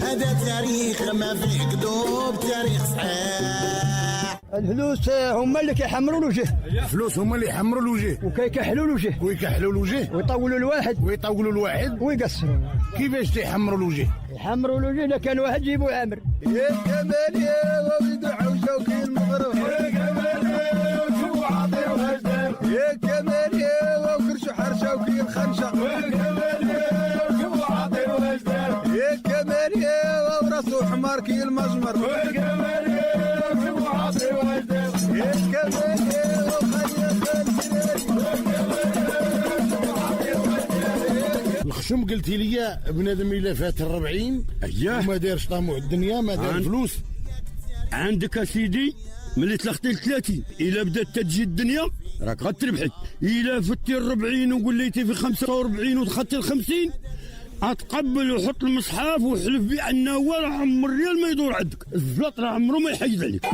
هذا تاريخ ما فيه كذوب، تاريخ صحيح. الفلوس هما اللي كيحمروا الوجه. الفلوس هما اللي يحمروا الوجه وكيكحلوا الوجه ويطولوا الواحد ويقصروا. كيفاش تيحمروا الوجه؟ يحمروا الوجه الا كان واحد جيبو عامر. يا الجمال يا ولد عوجه المغرب، يا جمال يا وشو عطيه وهجدان، يا جمال يا وكرش حرشه وكي الخنشه، يا جمال يا وشو عطيه وهجدان، يا جمال يا وراسو حمار كي المجمر، يا جمال يا وشو عطيه وهجدان، يا جمال يا وخلي الخشم قلتي لي بنادم الا فات 40 اياه وما دارش طاموع الدنيا، ما دار فلوس. عندك اسيدي ملي تلختي 30 الا بدات تجي الدنيا راك غتربحي. الا فتي 40 وقليتي في 45 ودخلتي ل 50 اتقبل وحط المصحف وحلف بانه ولا عمر ريال ما يدور عندك. الزلط راه عمره ما يحيد عليك.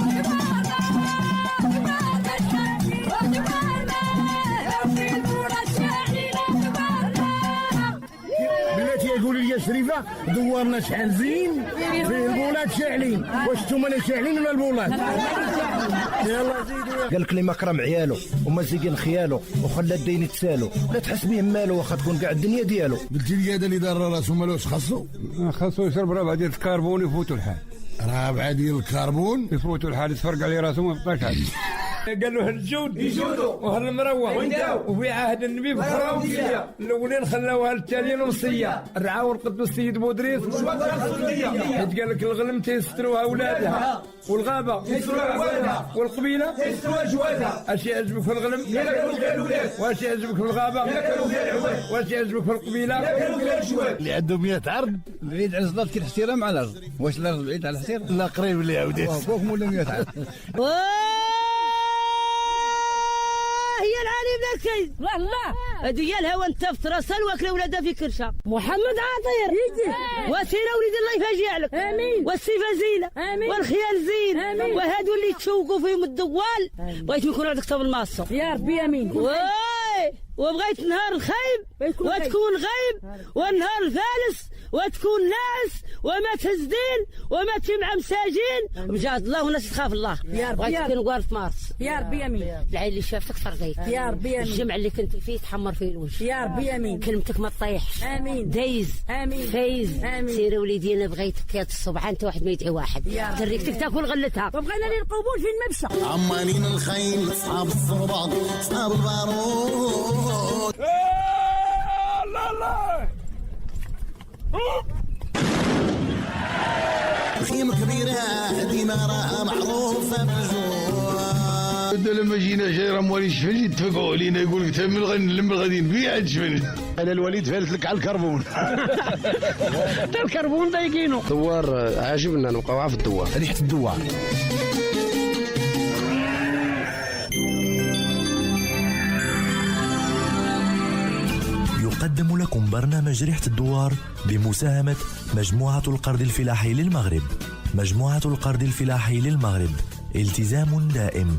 بلاتي يقولوا لي شريفه دوارنا شحال زين فيه البولات شاعلين، واش نتوما اللي شاعلين ولا البولات؟ يلا زيدوا. قال لك اللي مكرم عيالو ومزيقين خيالو وخلى الدين يتسالو، لا تحس بيه مالو واخا تكون كاع الدنيا ديالو. قلتي لي هذا اللي دار راسو مالوش خاصو يشرب ربعه ديال الكربون يفوتوا الحال. رابعه ديال الكربون يفوتوا الحال، يتفرق عليه راسو ما بقاش عاد. قال له هالجود يجودوا وهالمروه وفي عهد النبي فخروا وصيه، الاولين خلاوها للتاليين وصيه، الرعاوه القدس السيد بودريس حيت قال لك الغلم تيستروها اولادها والغابه تيستروها ولادها والقبيله تيستروها جوادها. اش يعجبك في الغلم؟ ياكلوا فيها الولاد. واش يعجبك في الغابه؟ ياكلوا فيها العواد. واش يعجبك في القبيله؟ ياكلوا فيها الجواد. اللي عنده 100 عرض بعيد على الصلاه كي الاحترام على الارض، واش الارض بعيد على الاحترام؟ لا قريب اللي عاودت فوق مولا 100 عرض. هي العالم ذا الكيد الله ديالها وانت في راسها واكله ولادها في كرشه. محمد عطير وسيله وليد الله يفاجئ لك. امين. والصفه زينه. امين. والخيال زين. امين. وهادو اللي تشوقوا فيهم الدوال بغيت يكون عندك كتاب الماصو يا ربي. امين. وبغيت نهار الخيب وتكون غيب، والنهار الفالس وتكون ناعس، وما تهزدين وما تجمع مساجين مجاهد الله والناس تخاف الله. يا ربي بغيت تكون قوار في مارس يا ربي. امين. العين اللي شافتك فرضيك يا ربي. امين. الجمع اللي كنت فيه تحمر فيه الوجه يا ربي. امين. كلمتك ما تطيحش. امين. دايز. امين. فايز. امين. سيري وليدي انا بغيتك يا الصبح انت واحد ما يدعي واحد تريكتك تاكل غلتها. وبغينا لي القبول فين ما مشى. عمالين الخيل اصحاب الصربات اصحاب البارود. لا لا خيمة كبيرة ديما راها معروفة بالجوع. لما جينا جاي موالي الشفن يتفقوا علينا يقول لك تم نلم الغاديين بيع الشفن. انا الوليد فالت لك على الكربون. حتى الكربون ضايقينه. الدوار عاجبنا نبقاو في الدوار. ريحه الدوار. يقدم لكم برنامج ريحة الدوار بمساهمة مجموعة القرض الفلاحي للمغرب. مجموعة القرض الفلاحي للمغرب، التزام دائم.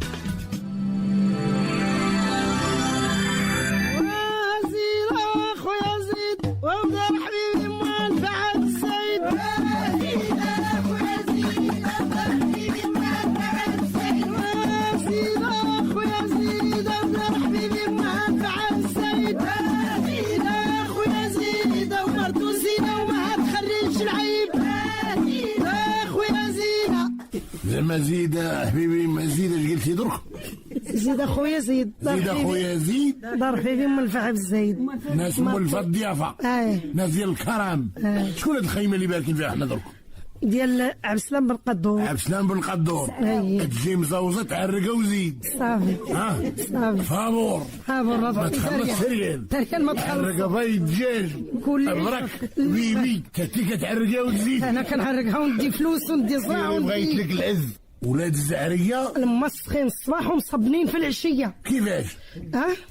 مزيد حبيبي مزيد اش قلتي درك؟ زيد اخويا زيد. زيد اخويا زيد. دار حبيبي ملفع بالزايد. ناس ملفة الضيافة. ناس ديال الكرم. شكون هاد الخيمة اللي باركين فيها حنا درك؟ ديال عبد السلام بن قدور. عبد السلام بن قدور. تجي مزوزة تعرقة وزيد. صافي. صافي. فابور. ما تخلص ريال. ما تخلص. تعرقة بيض دجاج. برك بيبي تاتي كتعرقها وتزيد. انا كنعرقها وندي فلوس وندي صاع بغيت لك العز. ولاد الزهرية مسخين الصباح ومصبنين في العشية. كيفاش؟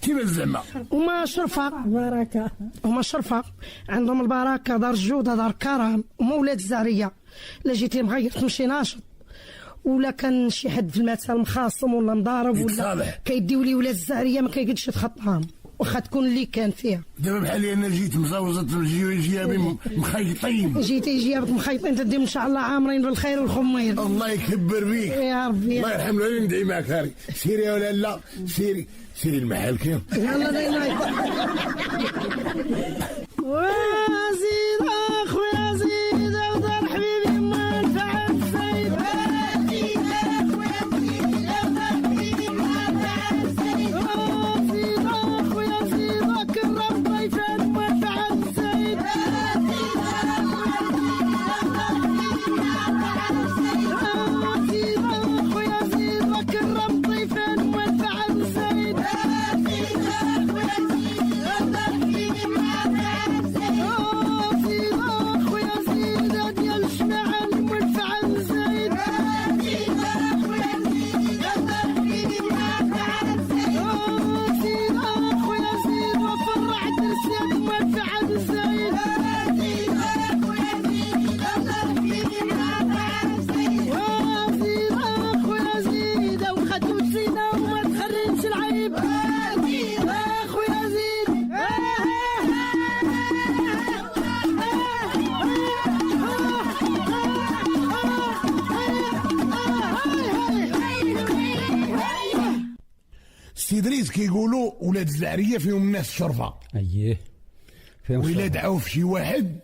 كيفاش زعما؟ وما شرفة بركة. هما شرفة عندهم البركة، دار الجودة دار كرم. وما ولاد الزهرية لا جيتي مغير تمشي ناشط، ولا كان شي حد في المثل مخاصم ولا مضارب ولا كيديو لي ولاد الزهرية ما كيقدش يتخطاهم. واخا تكون اللي كان فيها. دابا بحالي انا جيت مزوزه جيابي مخيطين. جيتي جيابك مخيطين تديم ان شاء الله عامرين بالخير والخمير. الله يكبر بيك يا ربي. الله يرحم له. ندعي معك هاري سيري يا ولا لا سيري المحل كاين. يلا دايما وزيد اخويا زيد ودار حبيبي ما نفع الزيد. زيد اخويا زيد ودار حبيبي ما نفع الزيد. زيد اخويا زيد كرم ضيفا ما نفع الزيد. زيد اخويا زيد ودار حبيبي ما نفع الزيد. زيد اخويا زيد كرم ضيفا ما نفع الزيد. زيد اخويا زيد ودار حبيبي ما نفع الزيد. زيد اخويا زيد ديال الشمعة المنفعة الزيد. زيد اخويا زيد ودار حبيبي ما نفع الزيد. زيد اخويا زيد وفرع درسك منفعة الزيد. زيد اخويا زيد ودار حبيبي ما نفع الزيد. زيد اخويا زيد وخدو الزينة وما تخرجش العيب. زيد اخويا زيد. سي دريس كيقولوا ولاد الزعريه فيهم الناس الشرفه. اييه فيهم وإلا الشرطة. دعوا في شي واحد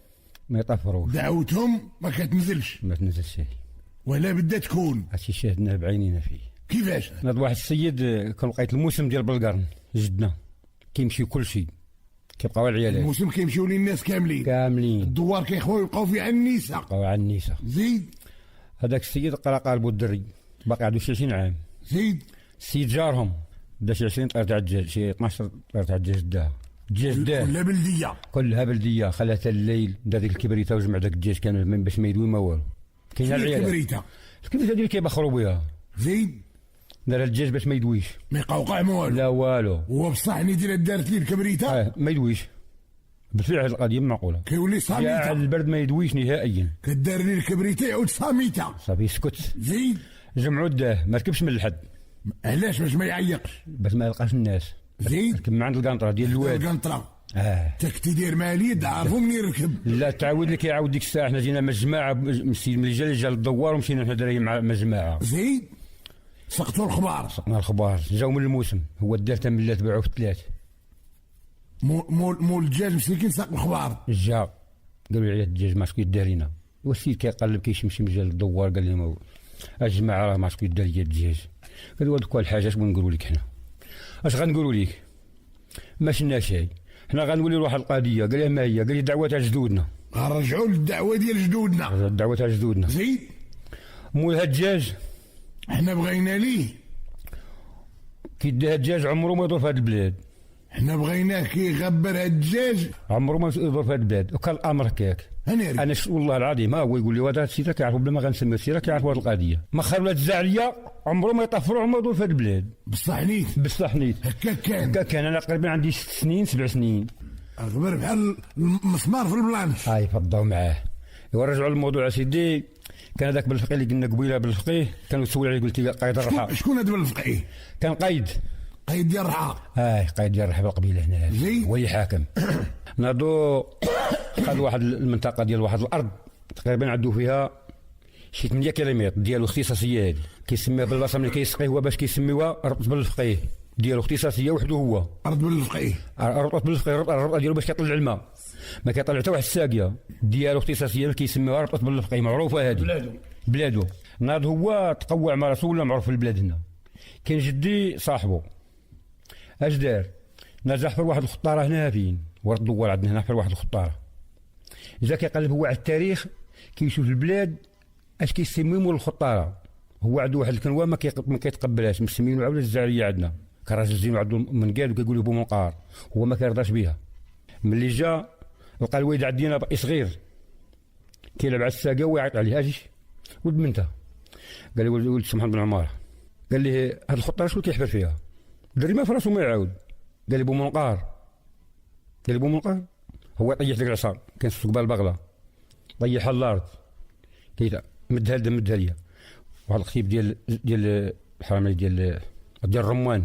ما يطفروش دعوتهم ما كتنزلش ما تنزل شيء. ولا بدها تكون. هادشي شاهدناه بعينينا فيه. كيفاش؟ هاد واحد السيد كان لقيت الموسم ديال بلقرن جدنا كيمشي كل شيء كيبقاو العيالات الموسم كيمشيو للناس كاملين. الدوار كيخويو يبقاو فيه على النساء. بقاو على النساء. زيد هذاك السيد قرا قالبو الدري باقي عنده شي 20 عام. زيد السيد جارهم بدا شي 20 طير تاع الدجاج شي 12 طير تاع الدجاج داها. الدجاج داه كلها بلديه. كلها بلديه خلاها حتى الليل دا ديك الكبريته وجمع داك الدجاج كان باش ما يدوي ما والو. كاين العيالات الكبريته اللي كيبخروا بها. زيد دار الدجاج باش ما يدويش. ما يقوقع ما والو. لا والو. هو بصح ني دير دارت ليه الكبريته ما يدويش. بالفعل هذه القضيه معقوله. كيولي يا صامته. البرد ما يدويش نهائيا. كدار ليه الكبريته يعود صامته. صافي يسكت. زيد جمعوا داه ما ركبش من الحد. علاش باش ما يعيقش. باش ما يلقاش الناس. زيد ركب من عند القنطره ديال الواد. القنطره تكتي دير مالي عارفو منين يركب. لا تعاود لك يعاود ديك الساعه حنا جينا مع الجماعه السيد ملي جا للدوار ومشينا حنا دراري مع الجماعه. زيد سقطوا الخبار. سقنا الخبار جاو من الموسم هو دار تملات تباعوا في الثلاث. مول الدجاج مسكين ساق الخبار. جا قالوا لي عيال الدجاج ما شكون يدارينا. والسيد كيقلب كيشمشم جا للدوار قال لهم الجماعه راه ما شكون يدار لي الدجاج. قالوا هذوك الحاجات بغينا نقولوا لك حنا. اش غنقولوا لك؟ ما شلنا شيء حنا غنولي لواحد القضيه. قال لي ما هي؟ قال لي دعوه تاع جدودنا. غنرجعوا للدعوه ديال جدودنا. الدعوه تاع جدودنا. زيد مول هاد الدجاج حنا بغينا ليه كي دا الدجاج عمره ما يدور في هاد البلاد. حنا بغيناه كيغبر هاد الدجاج عمره ما يدور في هاد البلاد. وكان الامر هكاك. انا والله العظيم هو يقول لي هذا السيد كيعرفوا بلا ما غنسميو السيد كيعرفوا هاد القضيه. ما خير ولاد الزعريه عمره ما يطفروا عمره يدور في هاد البلاد. بصح نيت هكا كان انا تقريبا عندي 6 سنين 7 سنين. غبر بحال المسمار في البلانش. فضاو معاه. ورجعوا للموضوع سيدي. كان هذاك بالفقيه اللي قلنا قبيله بالفقيه كانوا يسول عليه قلت لي قايد الرحى. شكون هذا بالفقيه؟ كان قايد ديال الرحى. قايد ديال الرحى بالقبيله هنا ولي حاكم. ناضو خد واحد المنطقه ديال واحد الارض تقريبا عندو فيها شي 8 كيلومتر ديالو اختصاصيه هذه كيسميها بالبصره ملي كيسقي هو باش كيسميوها ربط بالفقيه ديالو اختصاصيه وحده هو ارض بالفقيه. ربط بالفقيه الربطه ديالو باش كيطلع الماء ما كيطلع حتى واحد الساقيه ديالو اختصاصيه كيسميوها ربط بالفقيه معروفه هذه بلادو. ناض هو تقوع مع راسو ولا معروف في البلاد هنا. كاين جدي صاحبه اش دار نجح حفر واحد الخطاره هنا فين ورا الدوار عندنا هنا حفر واحد الخطاره. جا كيقلب هو على التاريخ كيشوف البلاد اش كيسميو مول الخطاره. هو عنده واحد الكنوه ما كيتقبلهاش مسمينو عاود الزعريه عندنا كراجل زين وعنده منقاد وكيقول له بومنقار هو ما كيرضاش بها. ملي جا لقى الوالد عندنا باقي صغير كيلعب على الساقه ويعيط عليه اجي ولد منته. قال لي ولد سبحان بن عماره قال لي هاد الخطاره شكون كيحفر فيها؟ دري ما في راسو ما يعاود. قال لي بومنقار هو طيح ديك العصا كان في قبال البغله طيحها الارض كيدا مدها ليا واحد الخيب ديال الحرامي ديال الرمان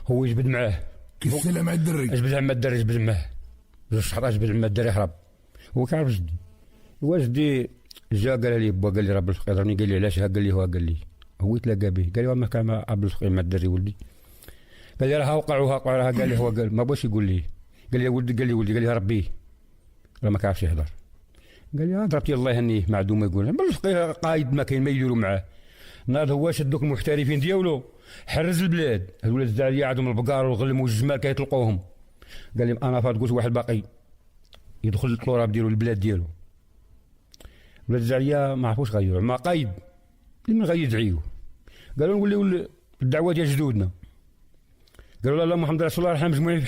هو يجبد معاه كيسلم مع الدري جبد عما الدري جبد معاه جوج شحطات جبد عما الدري هرب. هو كيعرف جدي. وجدي جا قال لي با، قال لي راه بالفقيه ضربني، قال لي علاش؟ قال لي قال لي هو يتلاقى به، قال لي ما كان مع بالفقيه مع الدري ولدي. قال لي راه وقع راه قال لي هو قال ما بغاش يقول لي. قال لي ولدي قال لي ولدي قال لي ربيه راه ما كيعرفش يهضر. قال لي ضربتي الله يهنيه ما عندو ما يقول بالفقيه قايد ما كاين ما يديروا معاه. ناض هو شد دوك المحترفين ديالو حرز البلاد. الولاد الزعريه عندهم البقار والغلم والجمال كيطلقوهم. قال لي انا فات قلت واحد باقي يدخل الطلوراب ديالو البلاد ديالو. ولاد الزعريه ما عرفوش غيروا ما قايد من غيدعيو. قالوا نوليو الدعوه ديال جدودنا. قالوا لا محمد رسول الله راه مجموعين في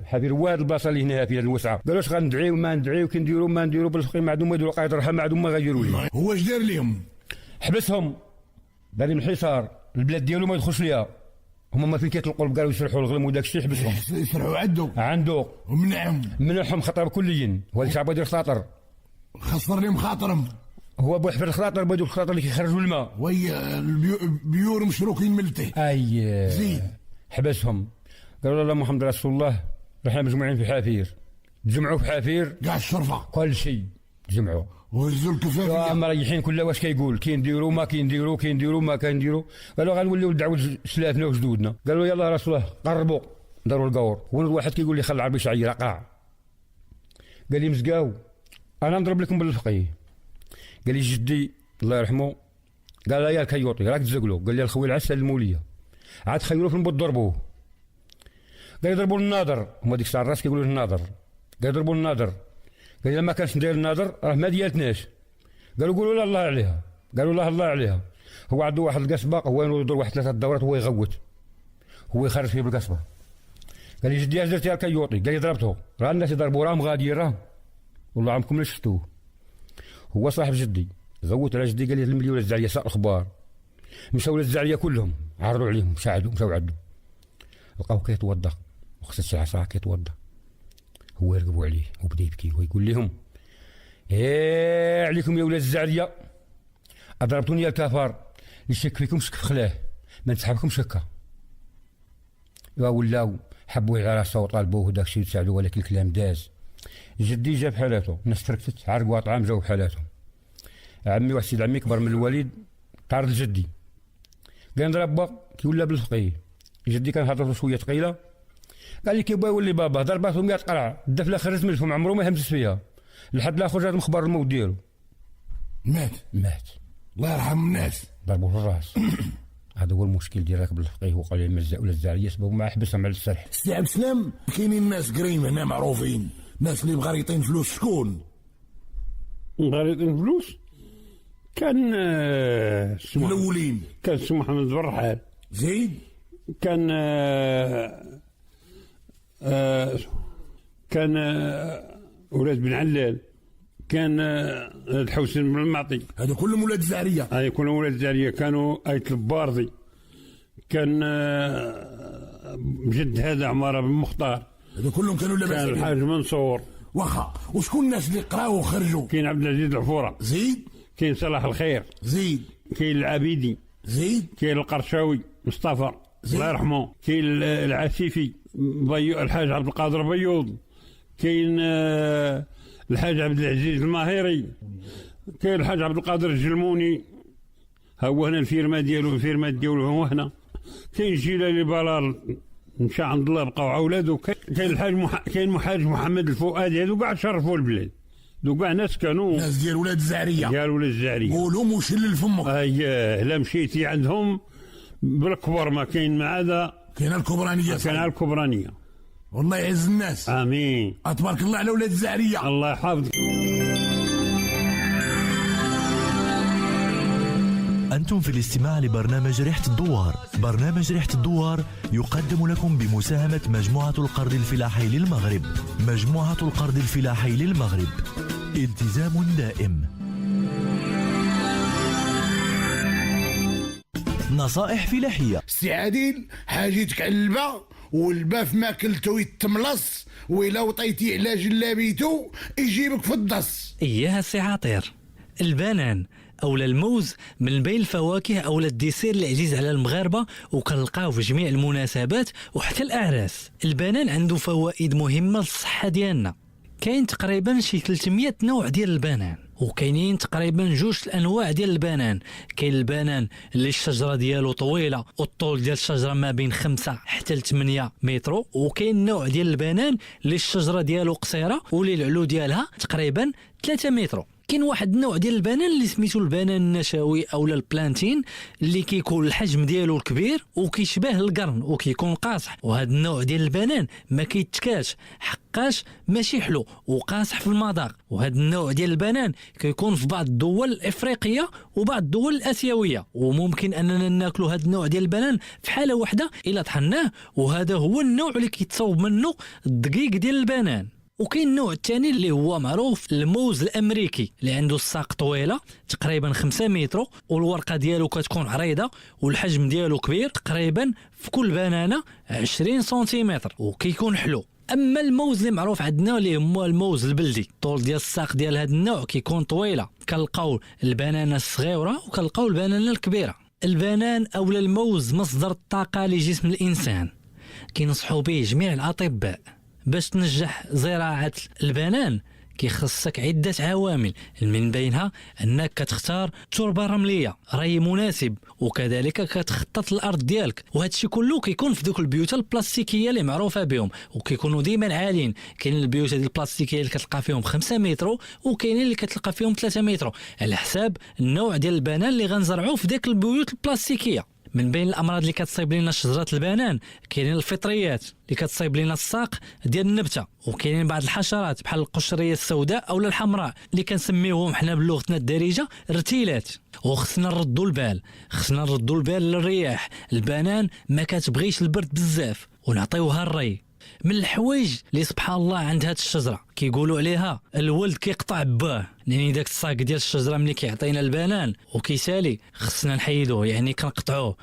حافير واحد البلاصه اللي هنا في هذه الوسعه. قالوا اش غندعيو ما ندعيو كي نديروا ما نديروا بالفقيه ما عندهم ما يديروا قايد راه ما عندهم ما غيديروا لي. هو اش دار لهم؟ حبسهم دار لهم الحصار البلاد ديالو ما يدخلش ليها. هما ما فين كيطلقوا البقار ويسرحوا الغلم وداك الشيء حبسهم. يسرحوا عنده ومنعهم خطر كليا. هو الشعب يدير خاطر خسر لهم خاطرهم. هو بوحفر الخلاطر بدو الخلاطر اللي كيخرجوا الماء وي البيور مشروكين من التحت. اي زيد حبسهم. قالوا لا محمد رسول الله رحنا مجموعين في حافير. تجمعوا في حافير كاع الشرفه كل شيء تجمعوا وهزوا الكفافيه مريحين كل واش كيقول كينديروا ما كينديروا ما كنديروا. قالوا غنوليو ندعوا سلافنا وجدودنا. قالوا يلاه رسول الله قربوا داروا القور. واحد كيقول لي خل العربي شعير قاع. قال لي مسقاو انا نضرب لكم بالفقيه. قال لي جدي الله يرحمه قال يا الكيوطي راك تزقلو. قال لي الخوي العسل الموليه عاد خيروا في البوط ضربوه. قال يضربوا الناظر هما ديك الساعه الراس كيقولوا الناظر. قال يضربوا الناظر. قال ما كانش ندير الناظر راه ما ديالتناش. قالوا قولوا لا الله عليها. قالوا لا الله عليها. هو عنده واحد القصبه هو يدور واحد 3 دورات هو يغوت هو يخرج فيه بالقصبه. قال لي جدي اش درتي يا الكيوطي؟ قال لي ضربته راه الناس يضربوا راهم غاديين راه والله عمركم ما شفتوه. هو صاحب جدي غوت على جدي. قال لي لم لي ولاد الزعريه ساء الاخبار. مشاو ولاد الزعريه كلهم عرضوا عليهم ساعدوا مشاو عندو لقاو كيتوضا وخص العصا كيتوضا. هو يرقبوا عليه وبدا يبكي ويقول لهم عليكم يا ولاد الزعريه اضربتوني يا الكفار يشك فيكم شك في خلاه ما نسحبكم شكه. ولاو حبوا على راسه وطالبوه وداك الشيء يساعدوه ولكن الكلام داز. جدي جاب حالاته الناس تركتت عرقوا طعام جاوا بحالاتهم. عمي واحد سيد عمي كبر من الوالد تعرض لجدي قال نضرب با كي ولا بالفقيه. جدي كان هضرته شويه ثقيله قال لي كي بغا يولي بابا ضرباته 100 قرعه الدفله خرجت من الفم عمره ما همس فيها لحد لا خرج هذا مخبر الموت ديالو. مات الله يرحم الناس. ضربوه في الراس. هذا هو المشكل ديال راكب الفقيه. وقال لي المزا ولا الزعريه سببوا ما حبسهم على السرح. سي عبد السلام كاينين ناس قريمه هنا معروفين ناس اللي مغاريطين فلوس. شكون مغاريطين فلوس؟ كان الاولين كان سي محمد بن رحال. زيد كان كان ولاد بن علال. كان الحسين بن المعطي. هذا كلهم ولاد الزعريه. هذا كلهم ولاد الزعريه. كانوا ايت البارضي. كان جد هذا عماره بن مختار. هذا كلهم كانوا لاباس. كان الحاج منصور. واخا وشكون الناس اللي قراو وخرجوا؟ كاين عبد العزيز العفوره. زيد. كاين صلاح الخير. زيد. كاين العبيدي. زيد. كاين القرشاوي مصطفى الله يرحمه. كاين العسيفي الحاج عبد القادر بيوض. كاين الحاج عبد العزيز الماهري. كاين الحاج عبد القادر الجلموني هو هنا الفيرما ديالو هو هنا. كاين جيلالي بلال مشى عند الله بقاو اولاده. كاين الحاج كاين محاج محمد الفؤادي. هذو كاع شرفوا البلاد. ذو كاع ناس كانوا ناس ديال ولاد الزعريه. قولهم وشلل فمك. اييه لا مشيتي عندهم بالكبر ما كاين مع هذا. كاين الكبرانيه. كاين الكبرانيه. والله يعز الناس. امين. تبارك الله على ولاد الزعريه. الله يحفظك. أنتم في الاستماع لبرنامج ريحة الدوار. برنامج ريحة الدوار يقدم لكم بمساهمة مجموعة القرض الفلاحي للمغرب. مجموعة القرض الفلاحي للمغرب التزام دائم. نصائح فلاحية. سي عادل حاجتك على البا والبا في ماكلتو يتملص وإلا وطيتي على جلابيتو يجيبك في الدص. إياها سي عاطير. البنان اولا الموز من بين الفواكه اولا الديسير العزيز على المغاربه وكنلقاوه في جميع المناسبات وحتى الاعراس. البنان عنده فوائد مهمه للصحه ديالنا. كاين تقريبا شي 300 نوع ديال البنان، وكاينين تقريبا 2 الانواع ديال البنان. كاين البنان اللي الشجره ديالو طويله والطول ديال الشجره ما بين 5 حتى ل 8 متر، وكاين نوع ديال البنان اللي الشجره ديالو قصيره واللي العلو ديالها تقريبا 3 متر. كاين واحد النوع ديال البنان اللي سميتو البنان النشوي اولا البلانتين اللي كيكون الحجم ديالو الكبير وكيشبه القرن وكيكون قاصح، وهذا النوع ديال البنان ما كيتكاش حقاش ماشي حلو وقاصح في المذاق. وهذا النوع ديال البنان كيكون في بعض الدول الافريقيه وبعض الدول الاسيويه، وممكن اننا ناكلوا هذا النوع ديال البنان في حاله واحده الا طحناه، وهذا هو النوع اللي كيتصاوب منه الدقيق ديال البنان. وكاين النوع الثاني اللي هو معروف الموز الامريكي اللي عنده الساق طويله تقريبا 5 متر والورقه ديالو كتكون عريضه والحجم ديالو كبير تقريبا في كل بنانه 20 سنتيمتر وكيكون حلو. اما الموز اللي معروف عندنا اللي هو الموز البلدي، الطول ديال الساق ديال هذا النوع كيكون طويله. كنلقاو البنانه الصغيره وكنلقاو البنانه الكبيره. البنان اولا الموز مصدر الطاقه لجسم الانسان، كينصحوا به جميع الاطباء. باش تنجح زراعة البنان كيخصك عدة عوامل، من بينها أنك كتختار تربة رملية ري مناسب، وكذلك كتخطط الأرض ديالك، وهذا الشيء كله كيكون في دوك البيوت البلاستيكية اللي معروفة بهم وكيكونوا ديما عاليين. كاين البيوت هذه البلاستيكية اللي كتلقى فيهم 5 متر وكاينين اللي كتلقى فيهم 3 متر على حساب النوع ديال البنان اللي غنزرعوه في ديك البيوت البلاستيكية. من بين الامراض اللي كتصيب لنا شجره البنان كاينين الفطريات اللي كتصيب لنا الساق ديال النبته، وكاينين بعض الحشرات بحال القشريه السوداء اولا الحمراء اللي كنسميوهم حنا بلغتنا الدارجه رتيلات. وخصنا نردوا البال للرياح. البنان ما كتبغيش البرد بزاف ونعطيوها الري. من الحوايج اللي سبحان الله عند هاد الشجره كيقولوا عليها الولد كيقطع باه، يعني داك الساق ديال الشجره ملي كيعطينا البنان وكيسالي خصنا نحيدوه، يعني كنقطعوه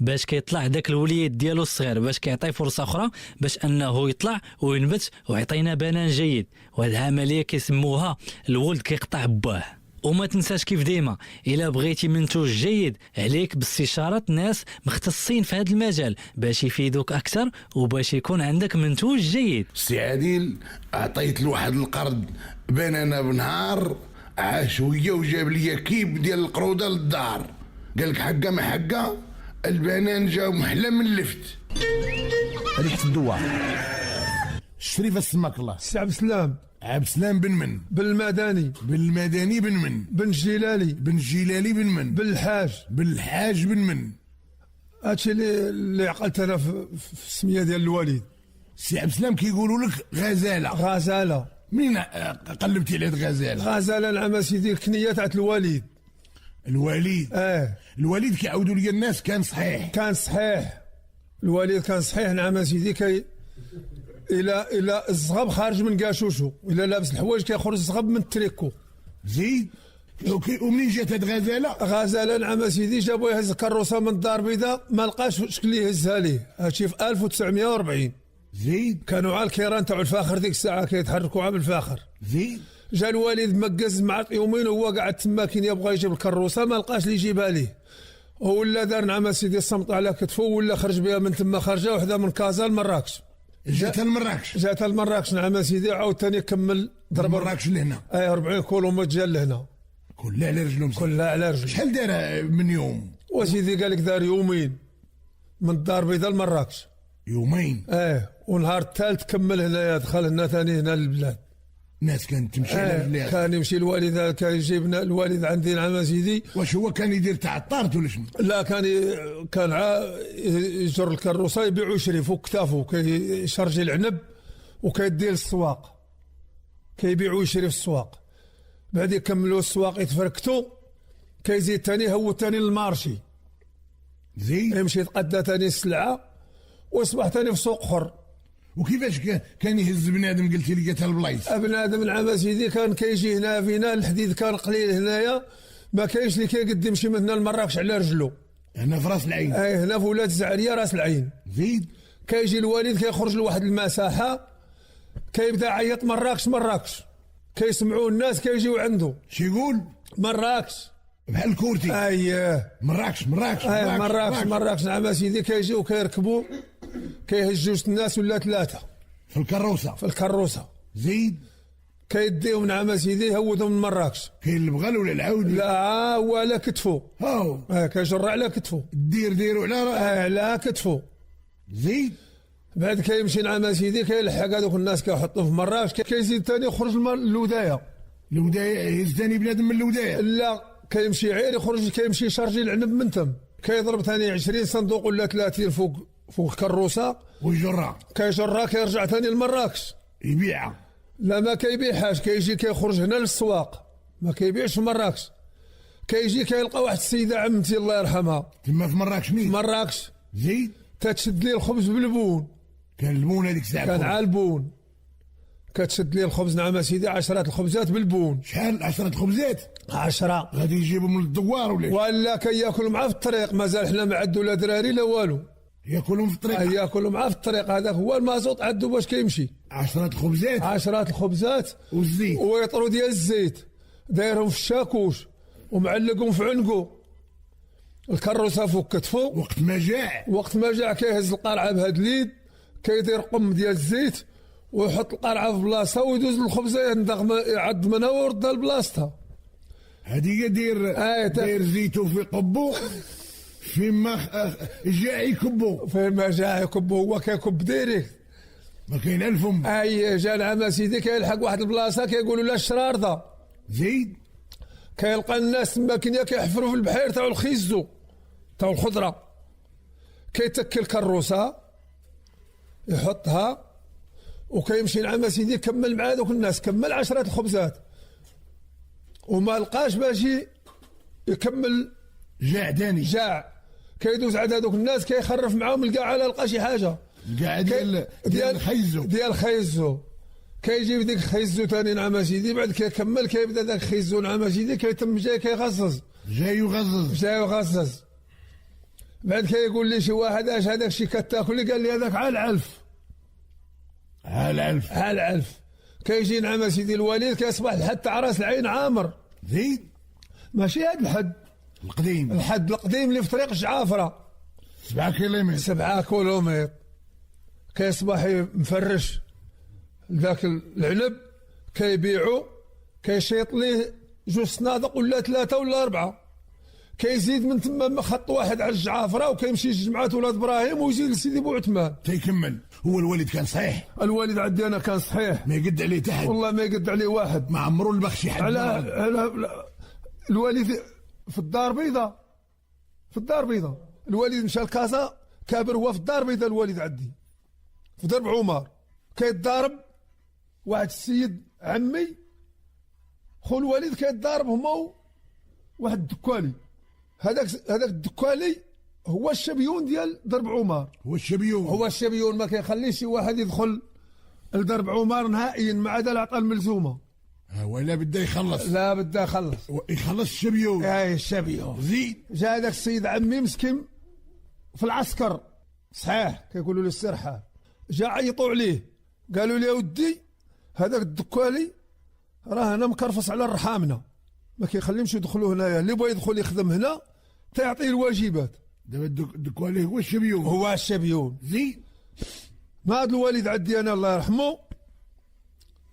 باش كيطلع داك الوليد ديالو الصغير باش كيعطي فرصه اخرى باش انه يطلع وينبت ويعطينا بنان جيد. وهذه العمليه كيسموها الولد كيقطع باه. وما تنساش كيف ديما الا بغيتي منتوج جيد عليك باستشاره ناس مختصين في هذا المجال باش يفيدوك اكثر وباش يكون عندك منتوج جيد. سي عادل عطيت لواحد القرض بنانه بنهار عشويه وجاب لي كيب ديال القروده للدار، قال لك حقه ما حقه البنان جاو محلى من اللفت. ريحه الدوار. الشريف اسمك الله. سي عبد السلام. عبد السلام بن من؟ بن المدني. بن المدني بن من؟ بن الجلالي. بن الجلالي بن من؟ بن الحاج. بن الحاج بن من؟ هادشي اللي عقلت انا في السميه ديال الوالد. سي عبد السلام كيقولوا لك غزاله. منين قلبتي على غزاله؟ غزاله نعم سيدي الكنيه تاعت الوالد. الوالد كيعاودوا لي الناس كان صحيح. الوالد كان صحيح نعم سيدي. الى الزغب خارج من كاشوشو، الى لابس الحوايج كيخرج الزغب من التريكو. زيد. ومنين جات هاد غزاله نعم سيدي جابو يهز كروسه من الدار البيضاء ما لقاش شكون اللي يهزها ليه. هادشي في 1940. زيد. كانوا على الكيران تاع الفاخر ديك الساعه كيتحركوا على الفاخر. زيد. جا الوالد مقز مع يومين وهو قاعد تما كي يبغى يجيب الكروسه ما لقاش اللي يجيبها ليه، ولا دار نعم سيدي الصمت على كتفه ولا خرج بها من تما. خرجه وحده من كازا لمراكش. جاتها لمراكش نعم سيدي. عاود ثاني كمل ضرب مراكش لهنا. 40 كيلومتر جا لهنا. كلها على رجلهم. شحال دار من يوم؟ وسيدي قال لك دار يومين من الدار البيضاء لمراكش. يومين. ونهار الثالث كمل هنايا دخل هنا ثاني هنا للبلاد. الناس كانت تمشي على رجليها. كان يمشي الوالد كان يجيبنا الوالد عندي نعم سيدي. واش هو كان يدير تاع الطارت ولا شنو؟ لا كان يجر الكروسه يبيع ويشري فوق كتافه كيشرجي العنب وكيدير السواق كيبيع ويشري في السواق. بعد يكملوا السواق يتفركتوا كيزيد ثاني هو ثاني للمارشي. زين. يمشي يتقدى ثاني السلعه ويصبح ثاني في سوق اخر. وكيفاش كان يهز بنادم قلتي لي جاتها البلايص؟ بنادم العام سيدي كان كيجي هنا فينا الحديد كان قليل هنايا ما كاينش اللي كيقد يمشي من هنا لمراكش على رجلو. هنا في راس العين. هنا في ولاد الزعريه راس العين. زيد. كيجي الوالد كيخرج لواحد المساحه كيبدا يعيط مراكش كيسمعوه الناس كيجيو عنده. شي يقول؟ مراكش بحال الكورتي. اييه مراكش مراكش نعم سيدي. كيجيو كيركبوا كيهجوج الناس ولا 3 في الكروسه. زيد كيديهم نعم سيدي يهودهم من مراكش. كاين البغل ولا العود؟ لا هو على كتفو. كيجر على كتفو. ديرو على كتفو. زيد بعد كيمشي نعم سيدي كيلحق هذوك الناس كيحطوه في مراكش. كيزيد ثاني يخرج اللودايه يهز ثاني بنادم من اللودايه. لا كيمشي عير يخرج كيمشي يشارجي العنب من تم. كيضرب ثاني 20 صندوق ولا 30 فوق الكروسه ويجرها. كيرجع ثاني لمراكش يبيعها. لا ما كيبيعهاش. كيجي كيخرج هنا للسواق. ما كيبيعش في مراكش. كيجي كيلقى واحد السيده عمتي الله يرحمها تما في مراكش. في مراكش. زيد تتشد لي الخبز بالبون. كان البون هذيك الساعه. كان على البون. كتشد لي الخبز نعم سيدي 10 الخبزات بالبون. شحال 10 خبزات؟ 10. غادي يجيبهم من الدوار ولا كياكل معاه في الطريق. مازال حنا ما عندو لا دراري لا والو. ياكلهم في الطريق. ياكلوا معاه في الطريق. هذاك هو المازوط عندو باش كيمشي. 10 خبزات. 10 الخبزات والزيت ويطرو ديال الزيت دايرهم في الشاكوش ومعلقهم في عنقو. الكروسه فوق كتفو. وقت ما جاع كيهز القرعه بهاد اليد كيدير قم ديال الزيت ويحط القرعه في بلاصه ويدوز الخبزه يعد منها ويردها لبلاصتها. هذه داير زيتو في قبو. فيما جاع يكبو. هو كيكب ديريكت. ما كاين الفم. جا نعم سيدي كيلحق واحد البلاصه كيقولوا لا الشرارده. زيد كيلقى الناس تما كيحفروا في البحير تاع الخيزو تاع الخضره. كيتكل الكروسه يحطها وكيمشي نعم سيدي يكمل مع هذوك الناس. كمل 10 الخبزات وما لقاش باش يكمل. جاع كيدوز عند هذوك الناس كيخرف معاهم الكاع على لقى شي حاجه. كاع ديال الخيزو. كيجيب ديك الخيزو ثاني نعم سيدي. بعد كيكمل كيبدا داك الخيزو نعم سيدي كيتم جاي كيغزز. جاي يغزز. بعد كيقول لي شي واحد اش هذاك شي كتاكل لي. قال لي هذاك عال علف. كيجي نعم سيدي الوليد كيصبح الحد تاع راس العين عامر. زيد ماشي هذا الحد القديم اللي في طريق الجعافره 7 كيلومتر. 7 كيلومتر. كيصبح مفرش ذاك العنب كيبيعو. كيشيط ليه 2 صنادق ولا 3 ولا 4. كيزيد من تما خط واحد على الجعافره وكيمشي لجمعات ولاد ابراهيم ويزيد لسيدي بوعثمان تيكمل. هو الوالد كان صحيح. الوالد عندي انا كان صحيح. ما يقد عليه حد. والله ما يقد عليه واحد. ما عمرو البخشي حد. على الوالد في الدار بيضاء. الوالد مشى لكازا كابر هو في الدار بيضاء. الوالد عندي في درب عمر كيتضارب واحد السيد عمي خو الوالد كيتضارب هما واحد الدكالي. هذاك الدكالي هو الشبيون ديال درب عمر. هو الشبيون ما كيخليش شي واحد يدخل لدرب عمر نهائيا ما عدا العطا الملزومه. ولا بده يخلص. يخلص الشبيون. الشبيون. زيد جا هذاك السيد عمي مسكين في العسكر صحيح كيقولوا له السرحه. جا عيطوا عليه قالوا لي يا ودي هذاك الدكالي راه هنا مكرفص على الرحامنه ما كيخليهمش يدخلوا هنايا. اللي بغى يدخل يخدم هنا تعطيه الواجبات. دابا الدكالي هو الشبيون. زيد ما هذا الوالد عندي انا الله يرحمه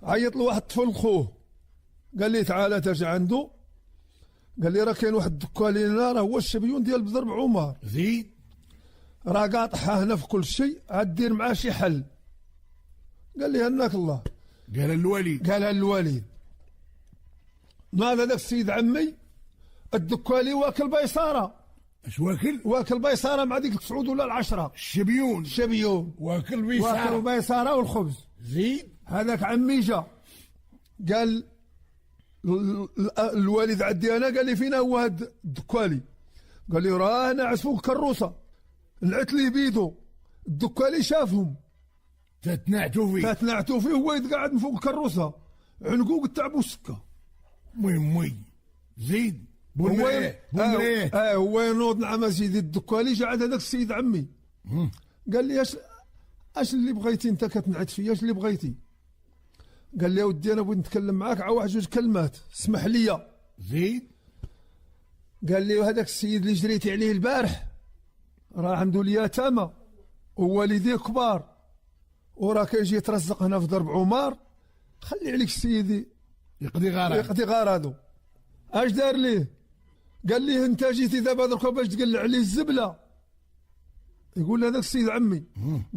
عيط له واحد طفل خوه قال لي تعال ترجع عنده. قال لي راه كاين واحد الدكالي هنا راه هو الشبيون ديال بدرب عمر. زيد راه قاطعها هنا في كل شيء عاد دير معاه شي حل. قال لي هناك الله. قالها الوالد. ماذا ذاك السيد عمي الدكالي واكل بيصاره. اش واكل؟ واكل بيصاره مع ديك 9 ولا 10. الشبيون واكل بيصاره والخبز. زيد هذاك عمي جا قال الوالد عندي انا قال لي فينا هو هاد الدكالي. قال لي راه انا عزفوك الكروسه نعت ليه بيدو. الدكالي شافهم تتنعتوا فيه هو يتقعد من فوق الكروسه عنقو قد تعبوا السكه. موي زيد هو ينوض نعم سيدي الدكالي جا عند هذاك السيد عمي. قال لي اش اللي بغيتي انت كتنعت فيا اش اللي بغيتي؟ قال لي يا ودي انا بغيت نتكلم معاك على واحد 2 كلمات اسمح لي. زيد قال لي هذاك السيد اللي جريتي عليه البارح راه عنده اليتامى ووالديه كبار وراه كيجي يترزق هنا في درب عمر، خلي عليك السيدي يقضي غرضو. اش دار ليه؟ قال ليه انت جيتي دابا دركا باش تقلع عليه الزبله. يقول هذاك السيد عمي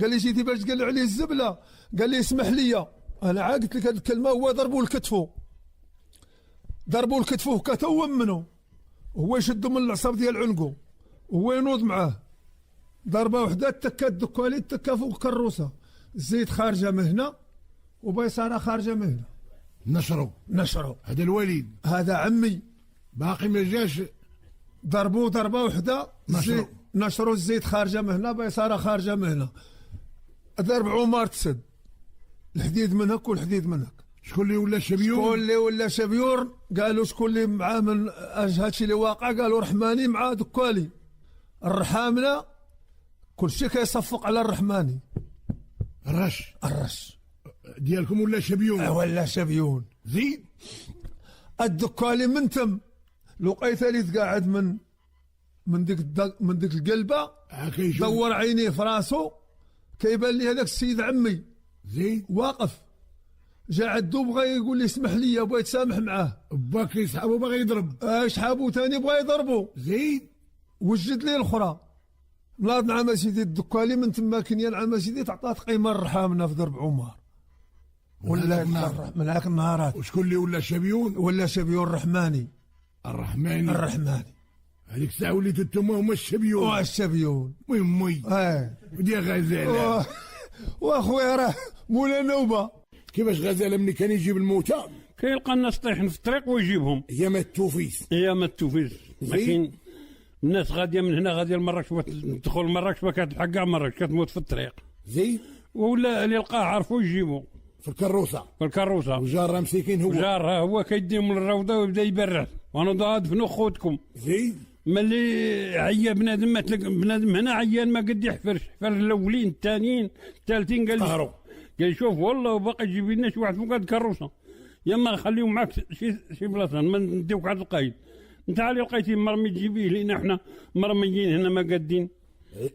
قال لي جيتي باش تقلع عليه الزبله، قال لي اسمح لي انا عاد قلت لك هذه الكلمه. هو ضربوا الكتفو كتوم منه، هو يشدو من العصب ديال عنقه وهو ينوض معاه، ضربه وحده تكات دكالي تكا فوق كروسه، الزيت خارجه من هنا وبيصاره خارجه من هنا. نشروا هذا الوليد هذا عمي باقي ما جاش. ضربوه ضربه وحده نشروا الزيت خارجه من هنا بيصاره خارجه من هنا. درب عمر تسد الحديد من هك والحديد من هك. شكون اللي ولا شبيور؟ قالوا شكون اللي معاه من هادشي اللي واقع؟ قالوا رحماني مع دكالي. الرحامنه كلشي كيصفق على الرحماني. الرش ديالكم ولا شبيون؟ زيد الدكالي من تم لقيت لي قاعد من ديك القلبه دور عينيه في راسو كيبان لي هذاك السيد عمي زيد واقف. جا عدو بغى يقول لي اسمح لي بغا يتسامح معاه، باك يسحبو باغي يضرب. شحابو ثاني بغا يضربو. زيد وجد لي الاخرى ناض نعم سيدي الدكالي من تما كنيا نعم سيدي تعطات قيمه الرحامنا في درب عمر. ولا من هاك النهارات. وشكون اللي ولا شبيون الرحماني. هذيك الساعه وليتو انتوما هما الشبيون. مي ودي غزاله واخويا راه مولا نوبه. كيفاش غزاله ملي كان يجيب الموتى كيلقى الناس طايحين في الطريق ويجيبهم. هي ما التوفيس لكن الناس غاديه من هنا غاديه لمراكش تدخل مراكش ما كتلحق كاع مراكش كتموت في الطريق. زين ولا اللي لقاه عرفوا يجيبوا في الكروسه. وجارها مسكين هو كيديهم للروضه ويبدا يبرع وانا ضاد في خوتكم. زين ملي عيا بنادم ما تلقى بنادم هنا عيان ما قد يحفر الاولين الثانيين الثالثين قال شوف والله باقي يجيب لنا شي واحد فوق هاد الكروسه يا اما نخليهم معاك شي بلاصه ما نديوك على القايد. انت علي لقيتي مرمي تجيبيه لينا احنا مرميين هنا ما قادين.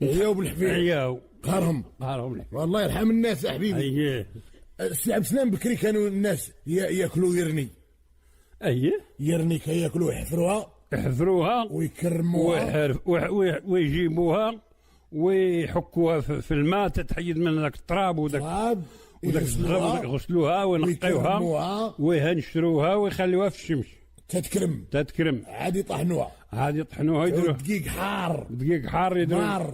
عياو بالحفير عياو قهرهم والله يرحم الناس يا حبيبي. اييه السي عبد السلام بكري كانوا الناس ياكلوا يرني كياكلوا يحفروها ويكرموها ويجيبوها ويحكوها في الماء تتحيد من ذاك التراب وداك يغسلوها وينقيوها وينشروها ويخليوها في الشمس تتكرم عاد يطحنوها يديروا دقيق حار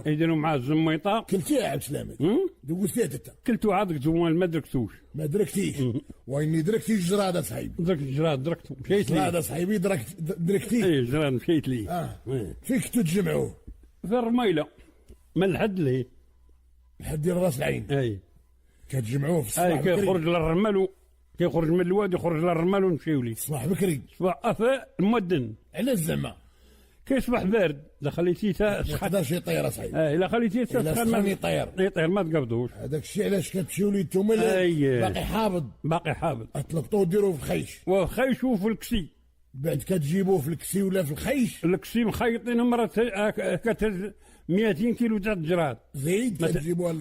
يديروا معاه الزميطه. كلتيها يا عبد السلام؟ دوزتيها انت؟ كلتو عاد ما دركتيش ويني دركتي الجراد صاحبي. دركتو مشيت لي جراد صاحبي دركتي. اي جراد مشيت لي. فيك تجمعوه؟ في الرميله من الحد لهي لحد ديال راس العين. اي كتجمعوه في الصباح بكري. كيخرج للرمل كيخرج من الواد يخرج للرمل ونمشيو ليه صباح بكري. صباح المؤذن. على زعما كيصبح بارد الا خليتيه ما يقدرش يطير اصاحبي. الا خليتيه سخن يطير ما تقبضوش. هذاك الشيء علاش كتمشيو ليه نتوما باقي حابض اطلقتوه ديروه في الخيش وفي الكسي. بعد كتجيبوه في الكسي ولا في الكسي مخيطين مرة 200 كيلو تاع الجراد. زيد كتجيبوها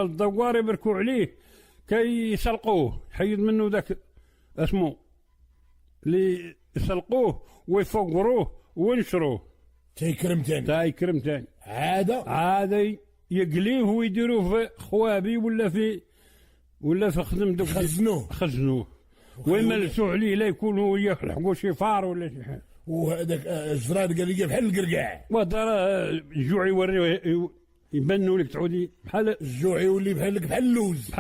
للدوار يبركوا عليه كيسلقوه يحيد منه ذاك اسمه اللي يسلقوه ويفقروه وينشروه تيكرم تاني عادة يقليه ويديروه في خوابي ولا في خدم دوك خزنوه ويملسوا عليه لا يكونوا يلحقوا شي فار ولا شي حاجه. وهذاك الجراد قال لي بحال القرقاع. وهذا الجوع يوريه يبنوا لك تعودي بحال الجوع يولي بحال اللوز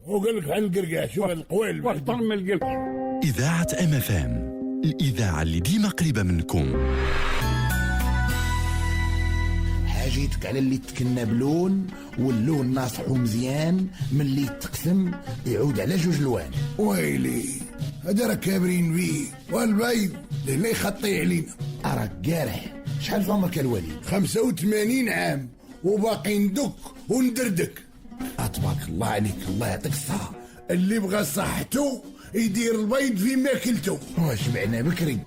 وقال لك بحال القرقاع. شوف القوال واخطر من القرقاع. إذاعة MFM الإذاعة اللي ديما قريبة منكم. حاجيتك على اللي تكنا بلون واللون ناصح ومزيان من اللي تقسم يعود على 2 لوان. ويلي هذا راه كابرين بيه والبيض اللي يخطي علينا. راك قارح. شحال في عمرك الوليد؟ 85 عام وباقي ندك وندردك. تبارك الله عليك الله يعطيك الصحة. اللي بغى صحته يدير البيض في ماكلته. واش معنى بكري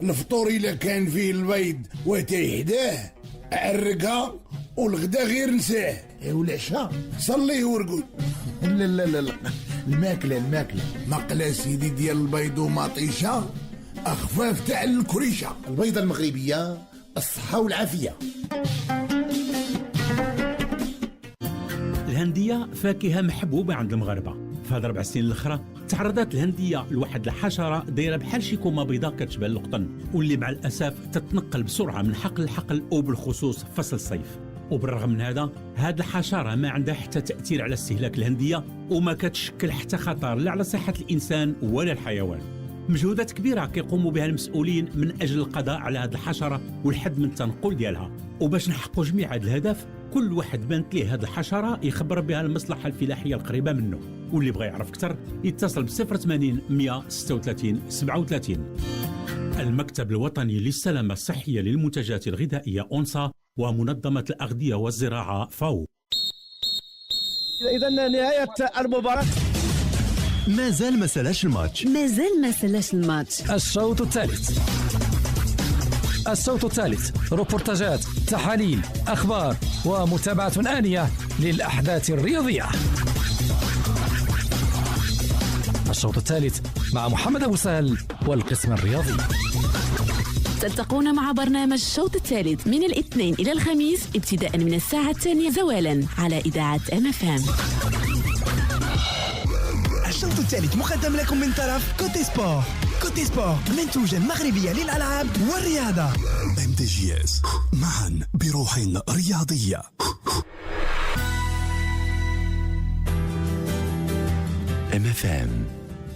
الفطور الا كان فيه البيض وتيحداه عرقها، والغدا غير نساه. والعشاء صليه ورقد. لا لا لا لا، الماكلة مقلة سيدي ديال البيض ومطيشة أخفاف تاع الكريشة. البيضة المغربية، الصحة والعافية. الهندية فاكهة محبوبة عند المغاربة. في هاد 4 سنين الأخرى تعرضت الهندية لواحد الحشرة دايرة بحال شي كومة بيضاء كتشبه القطن، واللي مع الأسف تتنقل بسرعة من حقل لحقل، وبالخصوص في فصل الصيف. وبالرغم من هذا، هاد الحشرة ما عندها حتى تأثير على استهلاك الهندية، وما كتشكل حتى خطر لا على صحة الإنسان ولا الحيوان. مجهودات كبيرة كيقوموا بها المسؤولين من أجل القضاء على هاد الحشرة والحد من التنقل ديالها. وباش نحققوا جميع هاد الهدف، كل واحد بانت ليه هاد الحشرة يخبر بها المصلحة الفلاحية القريبة منه، واللي بغى يعرف أكثر يتصل ب 080 136 37. المكتب الوطني للسلامة الصحية للمنتجات الغذائية أونصا، ومنظمة الأغذية والزراعة فاو. إذا نهاية المباراة. مازال ما سالاش الماتش. الشوط الثالث روبورتاجات، تحاليل، أخبار ومتابعة آنية للأحداث الرياضية. الشوط الثالث مع محمد أبو سهل والقسم الرياضي. تلتقون مع برنامج الشوط الثالث من الاثنين إلى الخميس ابتداء من الساعة 2 زوالا على إذاعة MFM. الشوط الثالث مقدم لكم من طرف كوتي سبور. كوتي سبور، منتوجة مغربية للألعاب والرياضة. MTGS، معا بروح رياضية. MFM،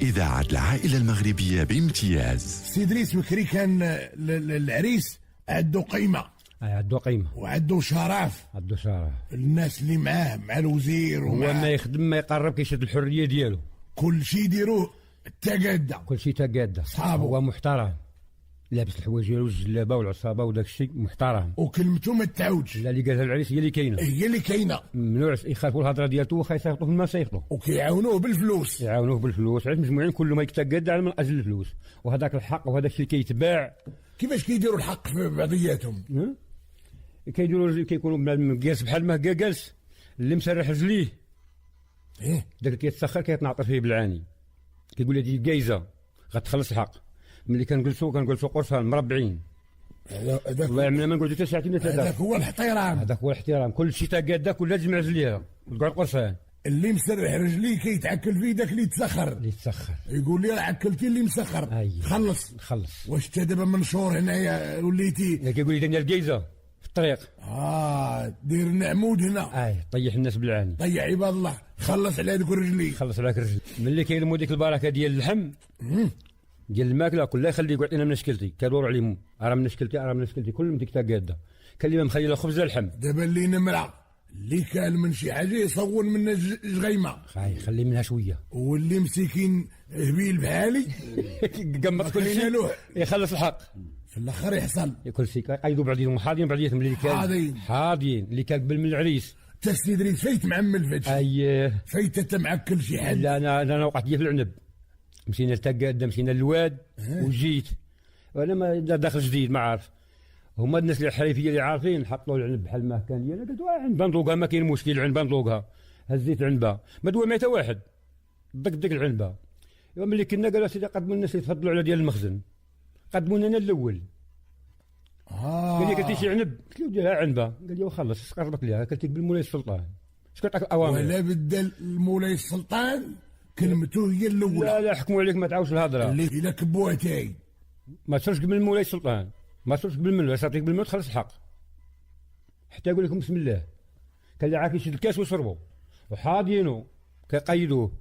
إذاعة العائلة المغربية بامتياز. سي إدريس بكري كان العريس عنده قيمة. عنده قيمة وعنده شرف. الناس اللي معاه، مع الوزير هو ما يخدم ما يقرب كيشد الحرية ديالو. كل شيء يديروه تقادة. صحابه. هو محترم، لابس الحوايج ديالو الجلابه والعصابه وداك الشيء محترم، وكلمته ما تعاودش. لا، اللي قالها العريس هي اللي كاينه. ممنوع يخالفوا الهضره ديالته، واخا يصيفطوا في الماء يصيفطوا. وكيعاونوه بالفلوس. علاش مجموعين كلهم يتقاد على من اجل الفلوس، وهذاك الحق وهذاك الشيء كيتباع. كيفاش كيديروا الحق في بعضياتهم؟ كيكونوا جالس بحال ما جالس، اللي مسرح رجليه داك اللي كيتسخر كيتنعطر فيه بالعاني، كيقول هذه جايزه غتخلص الحق. ملي كنجلسوا قرصان مربعين. والله ما نقول حتى ساعتين ثلاثه. هذاك هو الاحترام. كل شيء تقاد كلها تجمع رجليها وتقعد قرصان. اللي مسرح رجليه كيتعكل فيه داك اللي تسخر. يقول لي راه عكلتي اللي مسخر. خلص. واش انت دابا منشور هنايا وليتي؟ كيقول لي دنيا الجايزه في الطريق. دير العمود هنا. طيح الناس بالعاني. طيح عباد الله. خلص على هذوك الرجلي. ملي كيلموا ديك البركه ديال اللحم ديال الماكله كلها يخليه يعطينا من اشكلتي، كيدوروا عليهم راه من اشكلتي كلهم ديك تاقاده. كان اللي مخلي له خبز اللحم. دابا اللي نمره اللي كان من شي حاجه يصون منها جغيمه. خلي منها شويه. واللي مسكين هبيل بحالي قمط كل شيء يخلص الحق. في الاخر يحصل كل شيء قايدوا بعضيهم حاضين بعضياتهم اللي كان حاضين اللي كان قبل من العريس. تستدريس فايت معمل فهادشي. فايت انت معكل شي حد. لا انا وقعت لي في العنب. مشينا لتقاد، مشينا للواد وجيت، وانا ما داخل جديد ما عارف. هما الناس اللي الحريفيه اللي عارفين حطوا العنب بحال ما كان لي. انا قلت عنبه نطلقها ما كاين مشكل، العنبه نطلقها. هزيت العنبه ما دوا ميته واحد دق العنبه. ملي كنا قالوا سيدي قدموا الناس اللي تفضلوا على ديال المخزن، قدموا لنا الاول. قال لي قلتي شي عنب؟ قلت له ديرها عنبه. قال لي وخلص قربك ليها. قلت لك بالمولاي السلطان شكون عطاك الاوامر؟ ولا بدل المولاي السلطان كلمته هي الاولى. لا حكموا عليك ما تعاودش الهضره. اللي الا كبوها تاعي ما تصيرش قبل المولاي السلطان، ما تصيرش قبل منه. صافيك قبل ما تخلص الحق حتى يقول لكم بسم الله. كان اللي عارف يشد الكاس ويشربوا وحاضينه كيقيدوه.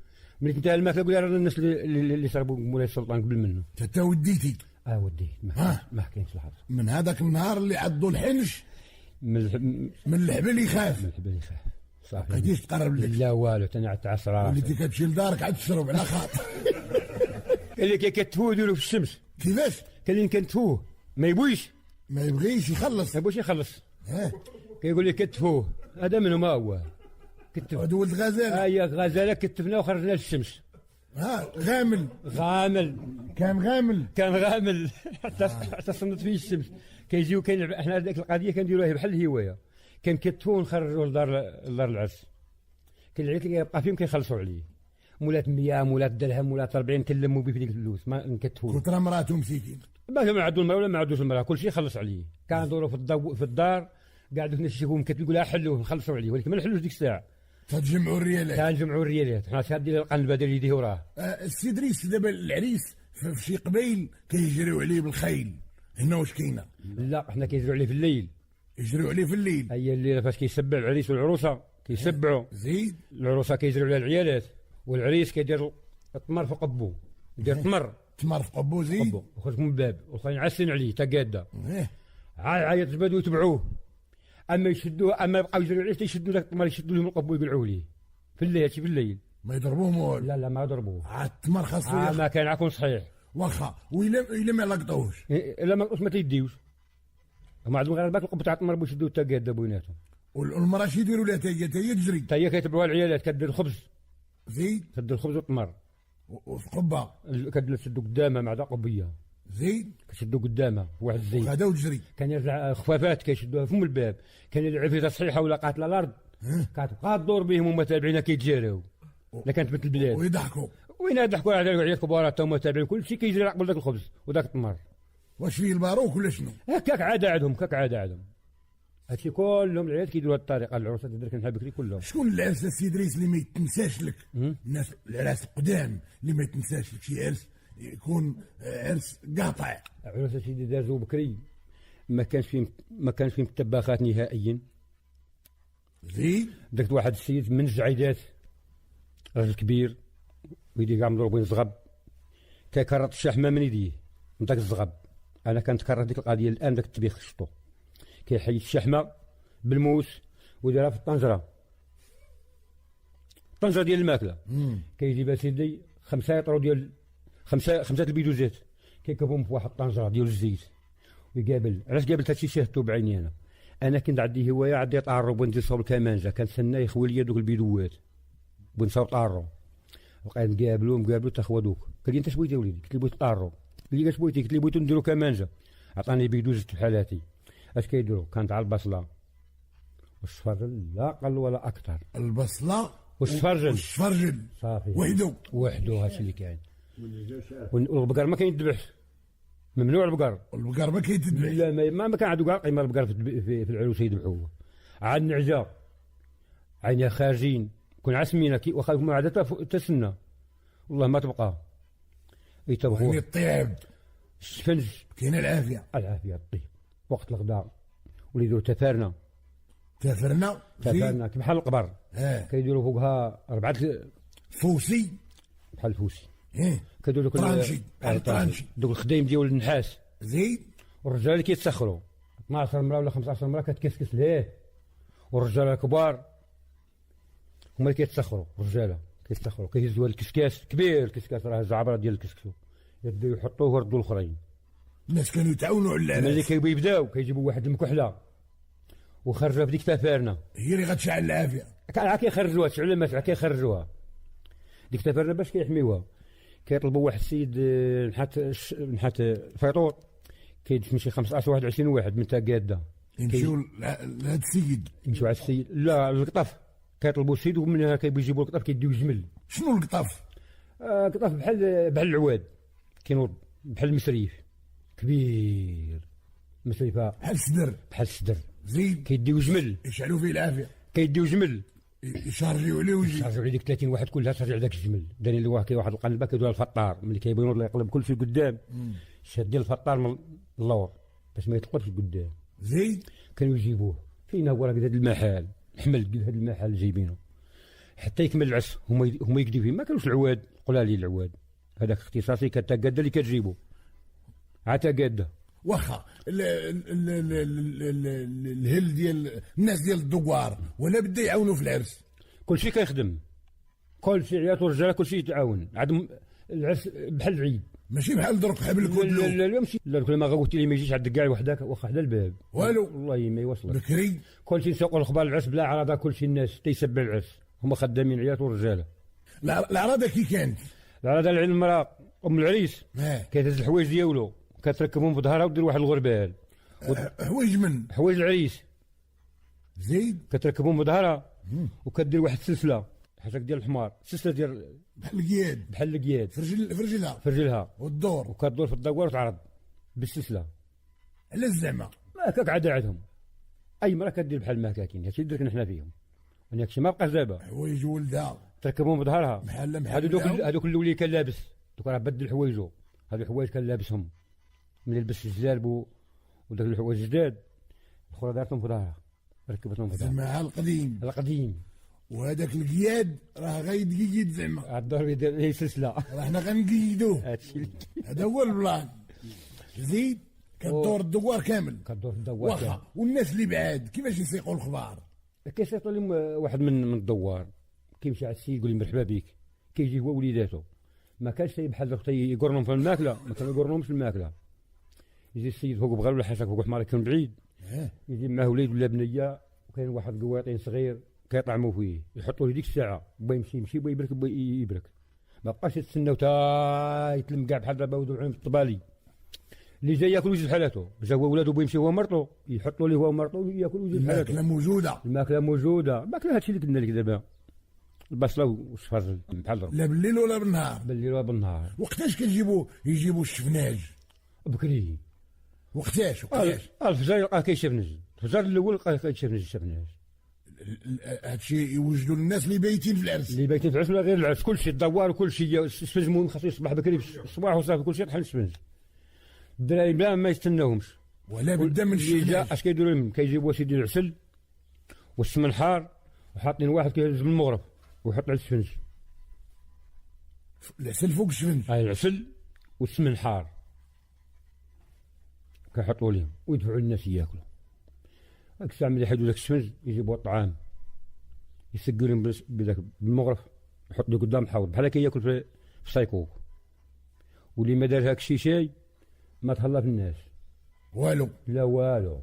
ملي انتهى الماكله قول راه الناس اللي شربوا مولاي السلطان قبل منه. انت وديتي؟ وديت. ما كاينش الحظ. من هذاك النهار اللي عضوا الحنش من الحبل يخاف. صافي. ما كاينش تقرب لك. لا والو، ثاني عاد تعصر. وليتي كتمشي لدارك عاد تشرب على خاطر. قال لك كتفوه ديرو في الشمس. كيفاش؟ قال لي كنتفوه ما يبغيش يخلص. كيقول لي كتفوه. هذا منو ما هو؟ هذا ولد غزاله. غزاله كتفنا وخرجنا للشمس. غامل كان غامل حتى صنت فيه الشمس. كيجيو كاين احنا هذيك القضيه كنديروها بحال الهوايه، كنكتفوا ونخرجوا لدار العرس. كاين العيال اللي كيبقى فيهم كيخلصوا عليه مولات 100 مولات درهم مولات 40 كنلموا به في ديك الفلوس ما نكتفوش. كثر مراتو مسكين باش ما عندو المراه ولا ما عندوش المراه كلشي خلص عليه. كندوروا في الدار قاعدوا الناس يشوفوا مكتب يقول حلوه نخلصوا عليه، ولكن ما نحلوش ديك الساعه. تجمعوا الريالات حنا شادين القنبه ديال يديه وراه. السي دريس دابا العريس في شي قبيل كيجريو عليه بالخيل، هنا واش كاينه؟ لا حنا كيجريو عليه في الليل. يجريو عليه في الليل؟ هي الليله فاش كيسبع العريس والعروسه كيسبعوا. زيد العروسه كيجريو عليها العيالات، والعريس كيدير التمر في قبو، يدير تمر في قبو. زيد قبو وخرج من الباب واخرين عاسين عليه تا قاده. عيط الجباد ويتبعوه. اما يشدوه اما يبقاو يجريو عليه يشدوا ذاك التمر يشدوا لهم القبو يقلعوه ليه في الليل. هادشي في الليل ما يضربوهم والو. لا ما يضربوه. التمر خاصو ما كان عاكم صحيح. واخا وإلا ما لقطوش الا ما لقطوش ما تيديوش. هما عندهم غير الباك القبو تاع التمر باش يشدوا تا قاده بويناتهم. والمراه شي يديروا لها تاهي تجري. هي كيتبعوها العيالات كدير الخبز. زيد كدير الخبز والتمر وفي قبه كتشدو قدامها مع ذا قبيه. زيد كتشدو قدامها واحد الزيت هذا وتجري. كان يرجع خفافات كيشدوها فم الباب. كان يلعب فيها صحيحه ولا قاتله الارض كتبقى تدور بهم هما تابعين كيتجاراو. لا كانت مثل البلاد ويضحكوا وين يضحكوا على عيال كبار حتى هما تابعين كلشي كيجري قبل ذاك الخبز وذاك التمر. واش فيه الباروك ولا شنو؟ هكاك عاده عندهم هادشي كلهم العيال كيديروا هاد الطريقه. العروسه تدير كنحنا بكري كلهم. شكون العرس السي دريس اللي ما يتنساش لك؟ الناس العراس القدام اللي ما يتنساش لك شي عرس يكون عرس قاطع. عرس سيدي دازو بكري ما كانش فيه متبخات نهائيا. زيد درت واحد السيد من الزعيدات راجل كبير ويديه كاع مضروبين زغب كيكرط الشحمه من يديه من داك الزغب. انا كنتكرر ديك القضيه الان داك الطبيخ شطو كيحيد الشحمه بالموس ويديرها في الطنجره ديال الماكله. كيجيب سيدي 5 يطرو ديال 5 البيدوزات كيكبهم في واحد الطنجره ديال الزيت ويقابل. علاش قابلت هادشي شاهدتو بعيني انا كنت عندي هوايه عندي طارو بغيت ندير صوب الكمانجه كنتسنى يخوي لي دوك البيدوات بغيت نصاوب طارو. بقيت نقابلو تا خوا دوك قال لي انت شبغيتي وليدي؟ قلت لي بغيت طارو. قال لي اش بغيتي؟ قلت لي بغيتو نديرو كمانجه. عطاني بيدوز بحال هاتي. اش كيديروا؟ كانت على البصله والشفرجل لا اقل ولا اكثر. البصله والشفرجل صافي وحدو هادشي اللي كاين. والبقر ما كيندبحش ممنوع البقر ما كيتذبح. لا ما كان عنده كاع قيمه البقر في العروسه يذبحوه. عاد النعجه عينيها خارجين كون عسمينه واخا ما عاد تسنى والله ما تبقى يتبغوا. يعني الطيب الشفنج كاينه العافيه الطيب وقت الغداء وليدو تفارنا بحال القبر كيديروا فوقها 4 فوسي بحال الفوسي كيديروا طرانشي دوك الخدايم ديال النحاس. زيد والرجال اللي كيتسخروا 12 مرة ولا 15 مرة كتكسكس ليه. والرجال الكبار هما اللي كيتسخروا. الرجاله كيتسخروا كيهزوا الكسكاس كبير الكسكاس راه زعبره ديال الكسكسو يبداو يحطوه ويردوا الاخرين. الناس كانوا يتعاونوا على العراس. ملي كيبداو كيجيبوا واحد المكحله وخرجوها في ديك تفارنا هي اللي غتشعل العافيه. كيخرجوها تشعل المسعى كيخرجوها ديك تفارنا باش كيحميوها. كيطلبوا واحد السيد نحات الفيطور كيدفن شي 15 21 واحد من تا قاده يمشيو لهذا السيد. يمشيو على السيد لا القطاف كيطلبوا السيد ومنها كيجيبوا القطاف كيديو الجمل. شنو القطاف؟ قطاف بحال العواد كينوض بحال المسريف كبير مسريفه بحال السدر. زيد كيديو جمل يشعلوا فيه العافيه. كيديو جمل يشارجيو عليه ويجي يشارجيو عليه ديك 30 واحد كلها ترجع داك الجمل. داني لواحد واحد القنبه كيدوها الفطار ملي كيبينوا الله يقلب كلشي قدام شادين الفطار من اللور باش ما يطلقش قدام. زيد كانوا يجيبوه فينا هو راه قد هذا المحل حمل قد هذا المحل جايبينه حتى يكمل العس. هما يكديو فيه ما كانوش العواد قلالي العواد هذاك اختصاصي كتا قاده اللي كتجيبو عتا قاده. واخا الهل ديال الناس ديال الدوار ولا بدا يعاونوا في العرس. كلشي كيخدم كلشي عيالات ورجاله كلشي يتعاون. عندهم العرس بحال العيد ماشي بحال درك حبل كله. لا ماشي لا كل ما قلت لي ما يجيش عند كاع وحدك واخا حدا الباب والو والله ما يوصلك بكري. كلشي نسوقوا الاخبار العرس بلا عرضه كلشي الناس تيسبع العرس هما خدامين عيالات ورجاله. العرضه كي كانت هذا العين المراه ام العريس كتهز الحوايج ديالو كتركبهم في ظهرها ودير واحد الغربال. حوايج من؟ حوايج العريس. زيد كتركبهم في ظهرها وكدير واحد السلسله حسك ديال الحمار، سلسله ديال بحال القياد. بحال القياد في رجلها. في رجلها والدور. وكدور في الدوار وتعرض بالسلسله. على الزعمه. ما هكاك عاده عندهم. اي مرة كدير بحال المكاكين، هادشي اللي درنا حنا فيهم. انا هادشي ما بقاش دابا. حوايج ولدها. تركبهم في ظهرها. بحال هادوك الاولي كان لابس، دوك راه بدل حوايجو، هادو الحوايج كان لابسهم. ملي لبس الجلالب وداك الحوايج الجداد، الاخرى دارتهم في ظهرها، ركبتهم في ظهرها. زعما القديم. وهذاك القياد راه غيتقيد زعما. الدور يدير ليه سلسله. راه حنا غنقيدوه. هادشي هذا هو البلان. زيد كدور الدوار كامل. كدور الدوار كامل. واخا والناس اللي بعاد كيفاش يسيقوا الخبار؟ كيسيطوا لهم واحد من الدوار كيمشي على السيد يقول لي مرحبا بك، كيجي هو وليداتو. ما كانش شي بحال اختي يقرنهم في الماكله، ما كانوا يقرنهمش في الماكله. يجي السيد فوق بغال ولا حاشاك فوق حمار يكون بعيد، يجي معاه وليد ولا بنيه، وكاين واحد القواطين صغير كيطعموا فيه، يحطوا له ديك الساعه بغا يمشي بغا يبرك بغا يبرك. ما بقاش يتسناو تا يتلم كاع بحال دابا ودو عين في الطبالي. اللي جاي ياكل ويجي بحالاتو، جا هو ولادو بغا يمشي هو مرتو، يحطوا ليه هو مرتو ياكل ويجي بحالاتو. الماكله موجوده، الماكله هادشي اللي قلنا لك دابا. البصله والصفار بحال ضرب. لا بالليل ولا بالنهار؟ بالليل ولا بالنهار. وقتاش يجيبوا الشفناج؟ بكري. وقتاش؟ الفجر يلقى كيشفنج، الفجر الاول لقى كيشفنج الشفناج. هادشي يوجدوا للناس اللي بايتين في العرس. اللي بايتين في العرس ولا غير العرس، كلشي الدوار وكلشي السفنج المهم خاصو يصبح بكري في الصباح وصافي كلشي طحن السفنج. الدراري بلا ما يستناوهمش. ولا بدا من الشفناج. اش كيديروا لهم؟ كيجيبوا سيدي العسل والسمن حار وحاطين واحد كيهز من المغرب ويحط على السفنج. العسل فوق السفنج. العسل والسمن حار كيحطوا لهم ويدفعوا للناس ياكلوا. هاك الساعه ملي يحيدوا داك السفنج يجيبوا الطعام يسقوا لهم بداك بالمغرف، يحط له قدام حوض بحال كياكل في السايكوك. واللي ما دار هاك الشي شاي ما تهلا في الناس والو. لا والو،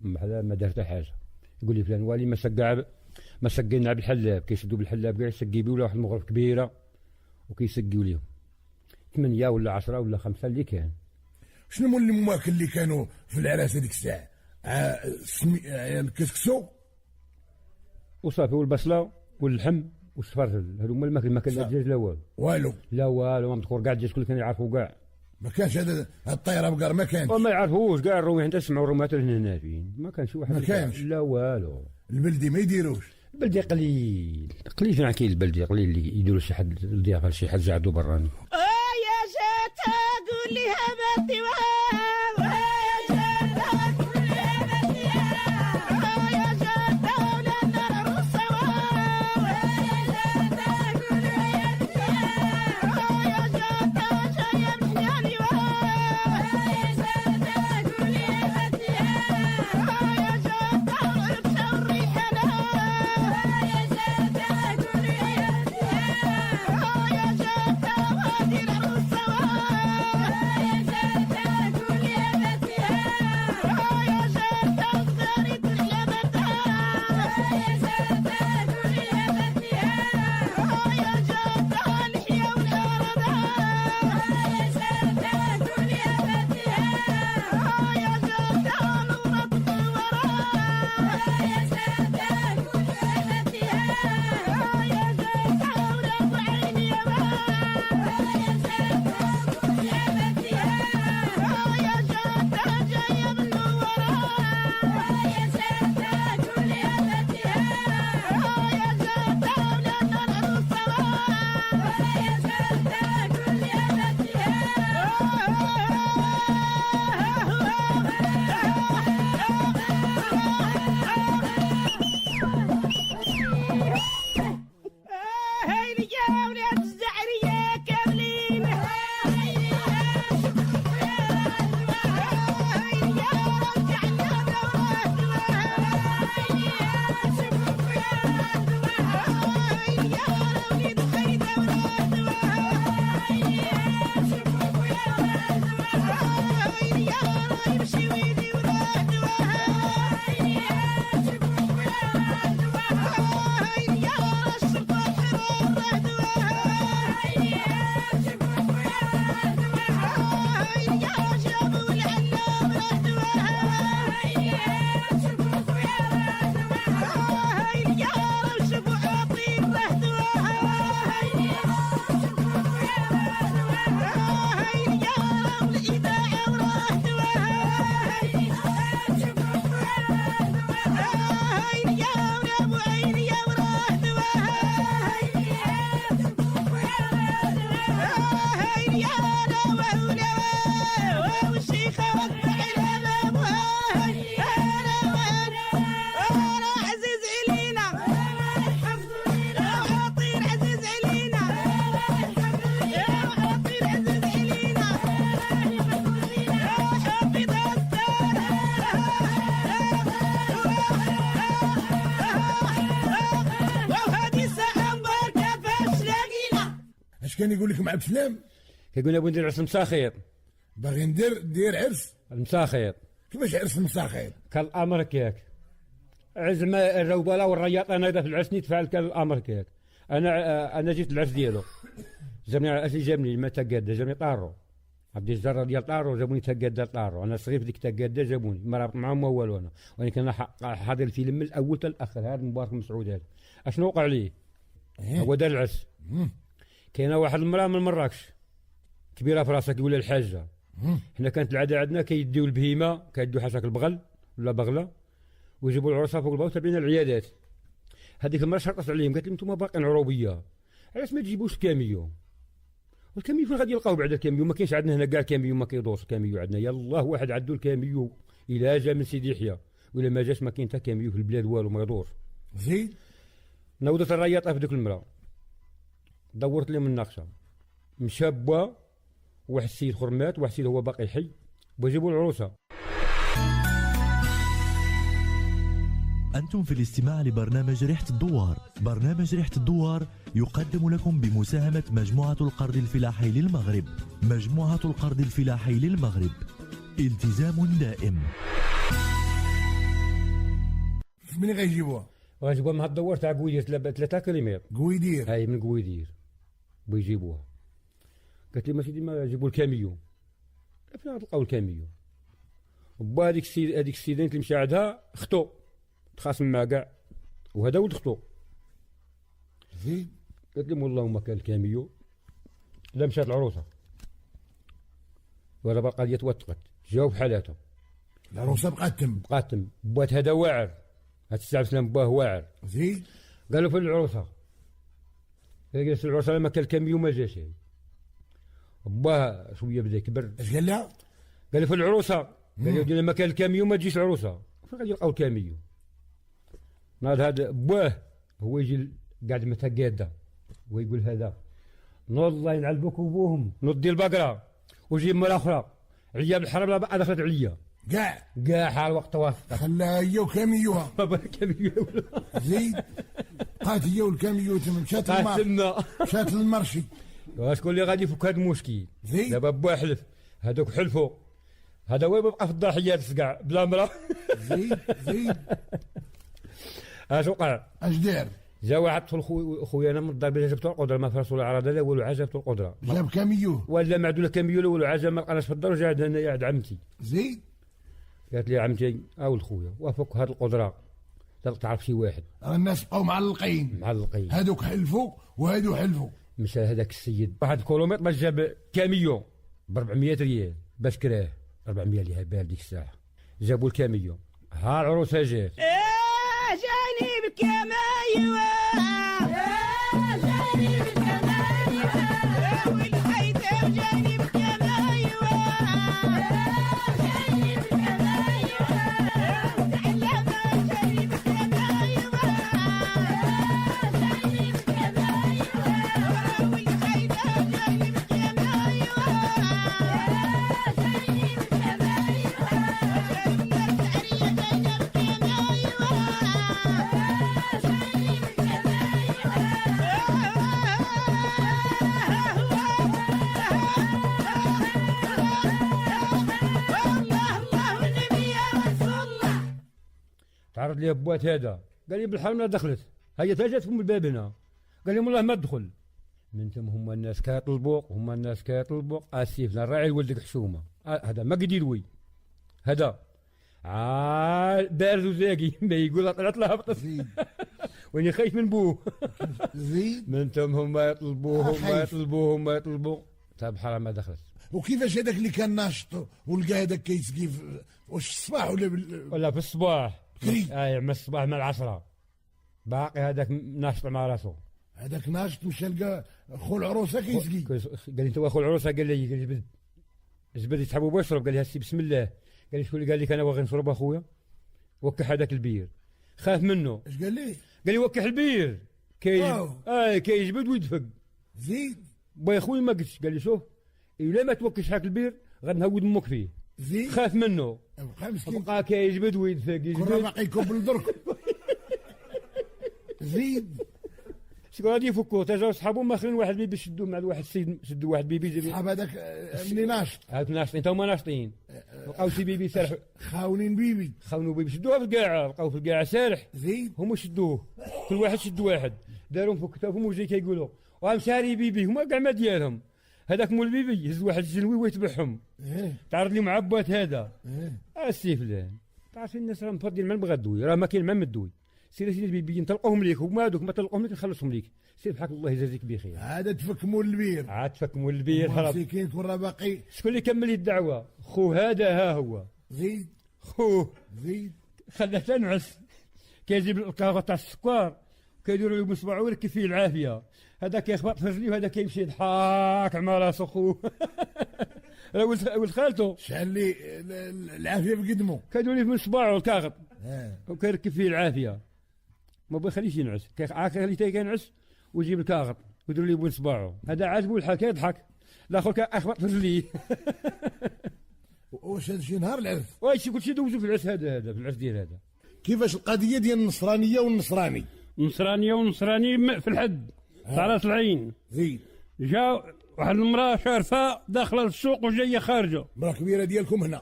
بحال ما دار حتى حاجه. يقول لي فلان والي ما سقينا بالحلاب، كيشدوا بالحلاب كاع يسقي بيه ولا واحد المغرف كبيره وكيسقيو ليهم 8 ولا 10 ولا 5 اللي كان. شنو اللي الماكل اللي كانوا في العراس هذيك الساعه؟ الكسكسو وصافي والبصله واللحم والصفرجل، هادو هما الماكل. ما كان لا دجاج لا والو. لا والو ما مذكور كاع. الدجاج كل كانوا يعرفوا كاع. ما كانش هذا الطيره بقر ما كانش. وما يعرفوش كاع الرومي. انت تسمعوا الرومات هنا فين ما كانش واحد. ما كانش لا والو. البلدي ما يديروش. البلدي قليل فين كاين البلدي قليل اللي يديروا شي حد الضيافه شي حد زعدو براني. يا جاتا قول لي هبتي اش كان يقول لك مع بسلام؟ كيقول لي ندير عرس مساخير. باغي دير عرس مساخير. كيفاش عرس مساخير؟ كان الامر كيك عزما الروبله والرياط انا في العرس نتفاعل كان الامر كيك. انا جيت العرس ديالو جابني ما تقاد جابني طارو عبد الجرة ديال طارو جابوني تقاد طارو. انا صغير في ديك تقاد جابوني ما رابط معاهم والو انا، ولكن انا حاضر الفيلم من الاول حتى الاخر. هذا مبارك مسعود هذا اشنو وقع ليه؟ هو دار العرس. كاينه واحد المراه من مراكش كبيره في راسها كيقول لها الحاجه. حنا كانت العاده عندنا كيديو البهيمه كيديو حاشاك البغل ولا بغله ويجيبوا العروسه فوق الباب تبعين العيادات. هذيك المراه شرطت عليهم قالت لهم انتم باقيين عروبيه علاش ما تجيبوش الكاميو؟ والكاميو فين غادي يلقاو بعد الكاميو؟ ما كاينش عندنا هنا كاع كاميو ما كيدورش الكاميو عندنا. يلاه واحد عندو الكاميو الا جا من سيدي يحيى ولا ما جاش ما كاين حتى كاميو في البلاد والو ما يدورش. زيد نوضت الرياطه في ديك المراه دورت لهم الناقشه مشى با واحد السيد خرمات واحد السيد هو باقي حي ويجيبوا العروسه. أنتم في الاستماع لبرنامج ريحة الدوار. برنامج ريحة الدوار يقدم لكم بمساهمة مجموعة القرض الفلاحي للمغرب. مجموعة القرض الفلاحي للمغرب، التزام دائم. من غيجيبوها؟ غيجيبوها من هاد الدوار تاع قويدير 3 كيلومتر. قويدير هاي من قويدير بيجيبوها. قالت لي ما سيدي ما جيبوا الكاميو. فين غتلقاو الكاميو؟ با هذيك السيدين اللي مشى عندها اختو تخاصم معاه كاع وهذا ولد اختو. زين قالت لهم والله ما كان الكاميو. لا مشات العروسه ولا بقى القضيه توثقت جاوب حالاتها. العروسه بقات تم بوات هذا واعر هاد الساعه بسلام باه واعر. زين قالوا فين العروسه؟ جلس العروسه لما كان الكاميو ما جاش. باه شويه بدا يكبر. اش قال لها؟ قال له في العروسه. قال له لما كان الكاميو ما تجيش العروسه. فين غادي يلقاو الكاميو؟ ناض هذا باه هو يجي قاعد متقاده ويقول هذا نوض الله ينعل بوك وبوهم نوض البقره وجيب مرة اخرى عياب الحرب لا بقى دخلت عليا كاع حال وقت واسطه خلاها هي وكاميوها. بابا كاميو زيد بقات هي والكاميو تما مشات للمرشي. شكون اللي غادي يفك هذا المشكل؟ دابا با حلف هذوك حلفوا هذا وين بقى في الضحيات كاع بلا مرا. زيد اش وقع؟ اش دار؟ جا واحد طفل خويا انا من الدار جبتو القدره ما فرسوا العراضه لا والو عجبتو القدره جاب كاميو ولا ما عندنا كاميو لا والو عجب ما لقاناش في الدار وجا عندنا عند عمتي. زيد قالت لي عمتي اول خويا وافك هذه القدره تعرف شي واحد. الناس بقاو معلقين هذوك حلفوا وهذو حلفوا. مشى هذاك السيد واحد كيلومتر باش جاب كاميو ب 400 ريال باش كراه 400 اللي بال ديك الساعه. جابوا الكاميو ها العروسه جات. جاني بالكاميو جاني بالكاميو والحيدر جاني بالكاميو جاني بالكاميو وتعلم جاني بالكاميو جاني بالكاميو والحيدر جاني بالكاميو تعرض لي بوات هذا قال لي بالحرم لا دخلت هي جات فم الباب هنا. قال لي والله ما تدخل من ثم هما الناس كيطلبوا اسيف نراعي لولدك حشومه. هذا ما قد يلوي هذا بارد وزاقي ما يقول طلعت لها بطس واني خايف من بوه. زيد من ثم هما يطلبوهم طيب حرام ما دخلت. وكيفاش هذاك اللي كان ناشط ولقى هذاك كيسقي واش الصباح ولا في الصباح؟ اي مع الصباح مع العصره باقي هذاك ناشط مع راسو. هذاك ناشط مشى لقى خو العروسه كيسقي. قال لي انت خو العروسه قال لي جبد يسحبوا بيشرب. قال لي هسي بسم الله. قال لي شكون اللي قال لك انا باغي نشرب اخويا؟ وكح هذاك البير خاف منه. اش قال لي؟ قال لي وكح البير كيجبد ويدفق. زيد با خويا ما قلتش. قال لي شوف الا ما توكش هاك البير غنهود امك فيه. زيد خاف منه بقى كيجبد ويدفق كل باقي يكب الدرك. زيد شكون غادي يفكوه تجاو صحابو ماخرين واحد بيبي شدوا مع واحد السيد شدوا واحد بيبي صحاب هذاك اللي ناشط هاك ناشطين تا هما ناشطين لقاو شي بيبي سارح خاونين بيبي خاونوا بيبي شدوها في القاعه لقاو في القاعه سارح زيد هما شدوه كل واحد شد واحد داروهم فوق كتافهم وجاي كيقولوا ومشاري بيبي هما كاع ما ديالهم هذاك مول بيبي يهز واحد الجلوي ويتبعهم تعرض لي مع بوات هذا السي فلان تعرف الناس راه مفضلين ما نبغى الدوي راه ما كاين ما مدوي سير سيدي البيبي نطلقوهم ليك هما هذوك ما طلقوهم ليك نخلصهم ليك سير بحق الله يجازيك بخير هذا تفك مول البير عاد تفك مول البير خلاص مسكين كون راه باقي شكون اللي كمل الدعوه خو هذا ها هو زيد خوه زيد خلاه تنعس كيجيب الكاغا تاع السكر كيديروا له بصباعو ويركب فيه العافيه هذا كيخبط في رجليه وهذا كيمشي يضحك مع راسو خوه ولد خالته شحال لي العافيه بقدمو كيديروا ليه من صباعو الكاغط وكيركب فيه العافيه ما بيخليش ينعس كيخليه حتى كينعس ويجيب الكاغط ويديروا ليه بين صباعو هذا عاجبو الحال كيضحك الاخر كيخبط في رجليه واش هذا شي نهار العرس واش كلشي دوزو في العرس هذا في العرس ديال هذا كيفاش القضيه ديال النصرانيه والنصراني في الحد تاع راس العين زيد جا واحد المراه شارفه داخله للسوق وجايه خارجه مراه كبيره ديالكم هنا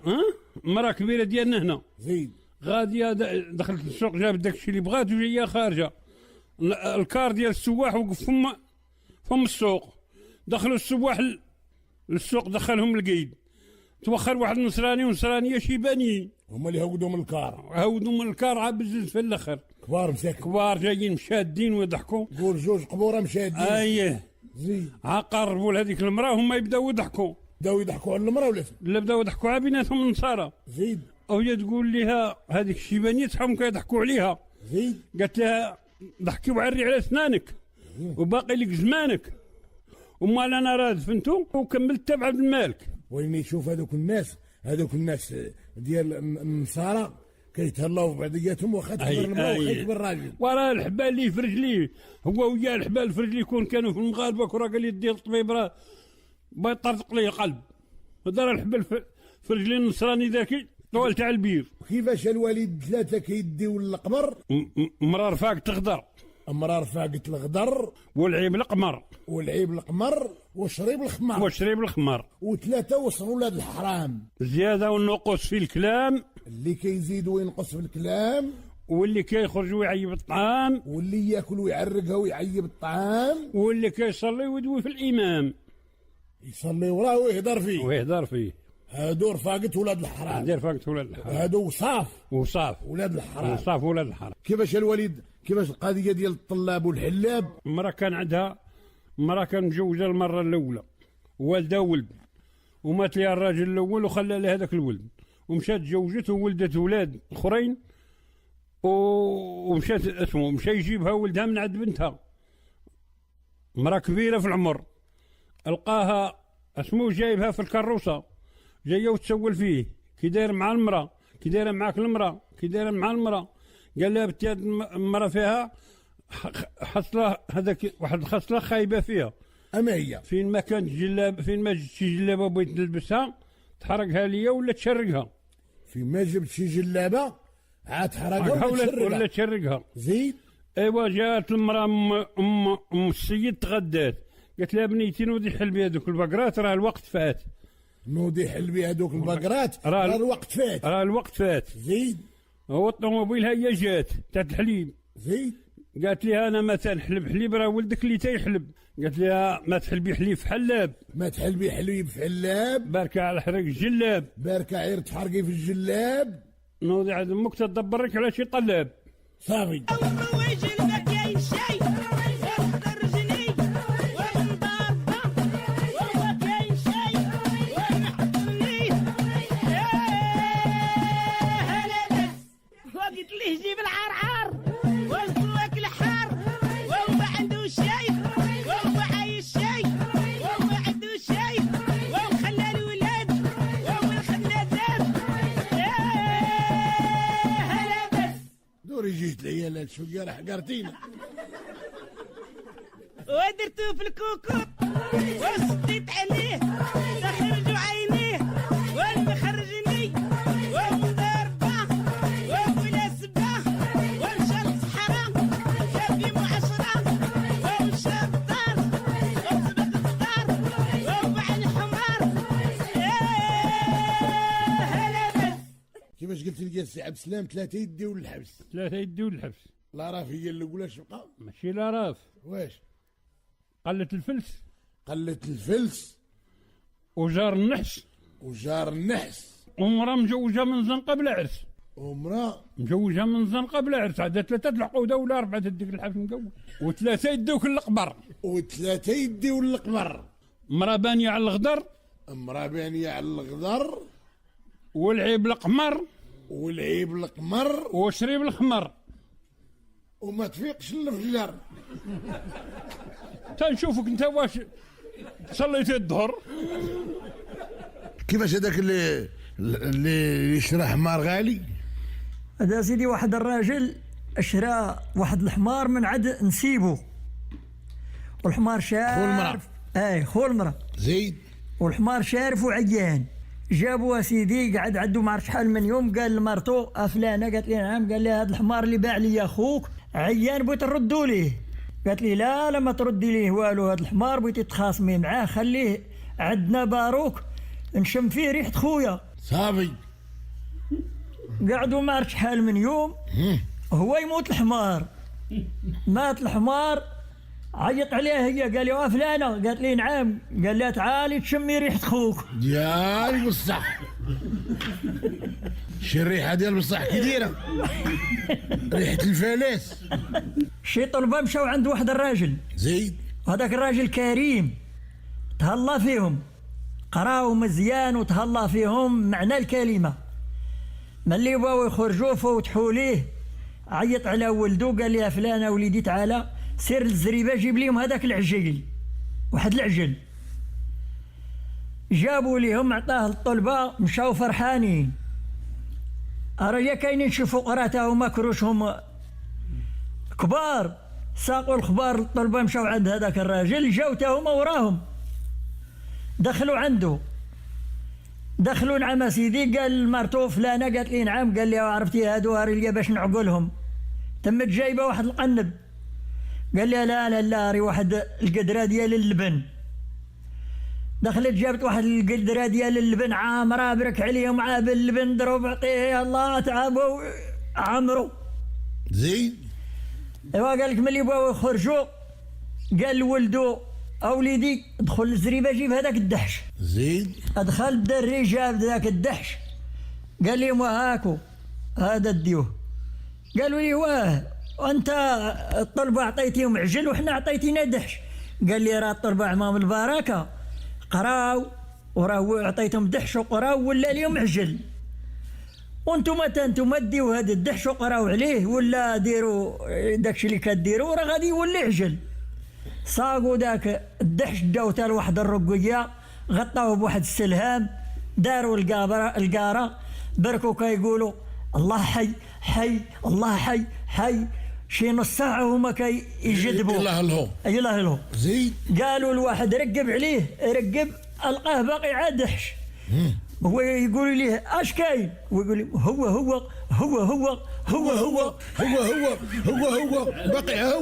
مراه كبيره ديالنا هنا زيد غاديه دخلت للسوق جابت داكشي اللي بغات وجايه خارجه الكار ديال السواح وقف فم السوق دخلوا السواح للسوق دخلهم القيد توخر واحد النصراني ونصرانيه شيبانيين هما اللي هودوا من الكار عاد بزز في الاخر كبار مساكن كبار جايين مشادين ويضحكوا قول جوج قبوره مشادين اييه زيد قربوا لهذيك المراه هما يبداو يضحكوا على المراه ولا بداو يضحكوا على بيناتهم النصارى زيد وهي تقول لها هذيك الشيبانيه صحابهم كيضحكوا عليها زيد قالت لها ضحكي وعري على اسنانك وباقي لك زمانك ومال انا راه دفنتو وكملت تبع عبد المالك وين يشوف هذوك الناس ديال النصارى كيتهلاو في بعضياتهم واخا تكبر المراه واخا يكبر الراجل وراه الحبال اللي في رجليه هو ويا الحبال في رجليه كانوا في المغاربه كرا قال لي دير الطبيب راه بيطرطق ليه القلب دار الحبال في رجلي النصراني ذاكي طول تاع البير كيفاش الوالد ثلاثه كيديو للقمر مرار رفاقة الغدر مرار رفاقة الغدر والعيب القمر وشريب الخمر وثلاثه وصلوا ولاد الحرام زياده والنقص في الكلام اللي كيزيد وينقص في الكلام واللي كيخرج ويعيب الطعام واللي ياكل ويعرقها ويعيب الطعام واللي كيصلي ويدوي في الامام يصلي وراه ويهدر فيه هادو رفاقة ولاد الحرام هادو وصاف ولاد الحرام كيفاش القضيه ديال الطلاب والحلاب مرة كان مجوجه المره الاولى والده ولد ومات لها الراجل الاول وخلى لها هذاك الولد ومشات تزوجت وولدت ولاد اخرين ومشات مشى يجيبها ولدها من عند بنتها مرة كبيره في العمر لقاها جايبها في الكروسه جايه وتسول فيه كي داير مع المراه كي دايره معاك المراه كي دايره مع المراه قال لها بنتي هاد المراه فيها حصله هذاك واحد الخصله خايبه فيها اما هي فين ما كانت جلاب فين ما جبت شي جلابه بغيت نلبسها تحرقها ليا ولا تشرقها فين ما جبت شي جلابه عاد تحرقها ولا تشرقها زيد ايوا جات المراه ام السيد تغدات قالت لها بنيتي نوضي حلبي هذوك البقرات راه الوقت فات نوضي حلبي هذوك البقرات راه الوقت فات زيد هو الطوموبيل هي جات تاع الحليب زيد قالت لي انا ما تنحلب حليب راه ولدك اللي تيحلب قالت لها ما تحلبي حليب في حلاب باركه على حرق الجلاب باركه عير تحرقي في الجلاب نوضي عاد امك تدبرك على شي طلاب صافي يجيب العرعر والسواك الحار وهو عنده شاي وهو عايش شاي وهو عنده شاي وهو خلى الولاد وهو الخلادات هلا بس دوري جيت العيال شويه راه حقرتينا ودرتو في الكوكو وسديت عليه تخرجوا عينيه والمخرجني ومشى الصحراء جاب لي 10 تلقى السي عبد السلام 3 يديو للحبس. 3 يديو للحبس. لا راف هي اللي قولاش بقى. ماشي لا راف. واش؟ قلت الفلس. قلت الفلس. وجار النحس. وجار النحس. ومرا مجوجة من زنقة بلا عرس. ومرا مجوجة من زنقة بلا عرس، عاد 3 العقودة ولا 4 تديك الحبس مقود. و3 يديوك للقبر. و3 يديو للقبر. مرا بانية على الغدر. مرا بانية على الغدر. والعيب القمر. والعيب القمر. وشريب الخمر. وما تفيقش الفجر. تنشوفك انت واش صليتي الظهر. كيفاش هذاك اللي شرا حمار غالي؟ هذا سيدي واحد الراجل شرا واحد الحمار من عند نسيبو، والحمار شارف. خو المرأة. خو المرأة. زيد. والحمار شارف وعيان. جابوه سيدي قعد عنده ما عرف شحال من يوم، قال لمرتو فلانه، قالت لي نعم، قال لي هذا الحمار اللي باع لي اخوك عيان بغيت نردوا ليه. قالت لي لا ما تردي ليه والو، هذا الحمار بغيتي تخاصمي معاه خليه عندنا باروك نشم فيه ريحه خويا. صافي. قعدوا ما عرف شحال من يوم، هو يموت الحمار. مات الحمار، عيط عليها هي، قال لي فلانه، قالت لي نعم، قال لها تعالي تشمي ريحه خوك. ديال بصح. شي الريحه ديال بصح كي دايره؟ ريحه الفلاس. شي طلبه مشاو عند واحد الراجل. زيد. هذاك الراجل كريم تهلا فيهم، قراو مزيان وتهلا فيهم معنى الكلمه. ملي بغاو يخرجوا فوتحوا ليه، عيط على ولدو، قال لي فلانه وليدي تعالى سير للزريبه جيب ليهم هذاك العجيل، واحد العجل. جابوا ليهم عطاه الطلبه، مشاو فرحانين. راه كاينين شي فقراء تاهما كروشهم كبار، ساقوا الخبار للطلبه، مشاو عند هذاك الراجل، جاو تاهما وراهم، دخلوا عنده. دخلوا نعم سيدي، قال لمرتو فلانه، قالت لي نعم، قال لي عرفتي هادو هاري باش نعقلهم، تمت جايبه واحد القنب. قال لي لا ري واحد القدره ديال اللبن. دخلت جابت واحد القدره ديال اللبن عامره، برك عليهم عاب اللبن، ضرب عطيه الله تعبوا عمرو. زين. ايوا قال لك ملي بغاو يخرجوا، قال لولدو اوليدي دخل للزريبه جيب هذاك الدحش. زين. ادخل الدري جاب ذاك الدحش، قال لهم هاكو هذا ديوه. قالوا لي واه وانت الطلبه عطيتيهم عجل وحنا عطيتينا دحش. قال لي راه الطلبه عمام البركه قراو وراه عطيتهم دحش وقراو ولا اليوم عجل، وانتم ديو هذا الدحش وقراو عليه ولا ديروا داكشي اللي كديروا راه غادي يولي عجل. صاقوا داك الدحش داو حتى لواحد الرقيه، غطاوه بواحد السلهام، داروا القاره بركوا كيقولوا الله حي حي الله حي حي. شي نص ساعه هما كيجذبوا يلاه له. زيد. قالوا الواحد رقب عليه، رقب القاه باقي عاد دحش. هو يقول ليه اش كاين، ويقول لي هو باقي هو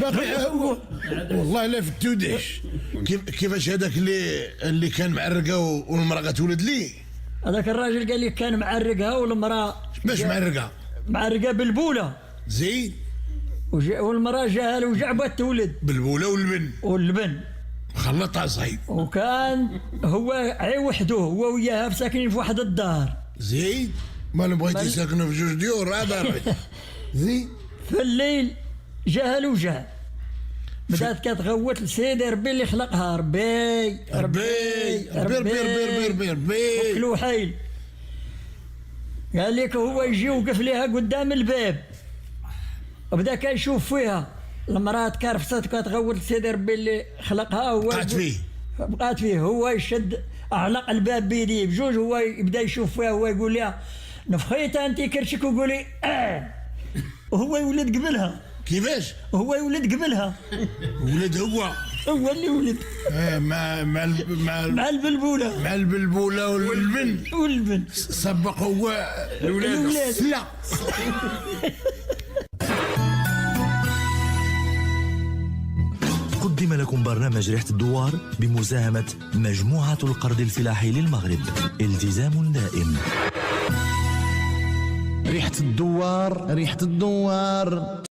باقي هو. والله لا فتو دحش. كيفاش هذاك اللي كان معرقه والمراه غتولد ليه؟ هذاك الراجل قال لي كان معرقها والمراه باش معرقه؟ معرقه بالبوله. زين. والمراه جاها الوجع بغات تولد بالبوله واللبن خلطها صحيح. وكان هو عي وحده، هو وياها ساكنين في واحد الدار. زين. ما بغيت يسكنوا في جوج ديور هذا. زين. في الليل جاها الوجع، بدات كتغوت لسيدي ربي اللي خلقها، ربي كلو حيل. قال لك هو يجي وقف ليها قدام الباب، وبدا كيشوف فيها المراه كارفست كتغوت لسيدي ربي اللي خلقها. هو بقات فيه هو يشد اعلق الباب بيديه بجوج، هو يبدا يشوف فيها، هو يقول لها نفخيت انت كرشك، ويقولي وهو يولد قبلها. كيفاش؟ هو يولد قبلها. ولد هو اللي ولد. مع البلبوله. مع البلبوله واللبن. سبق هو الولاد. لا. قدم لكم برنامج ريحة الدوار بمساهمة مجموعة القرض الفلاحي للمغرب. التزام دائم. ريحة الدوار، ريحة الدوار.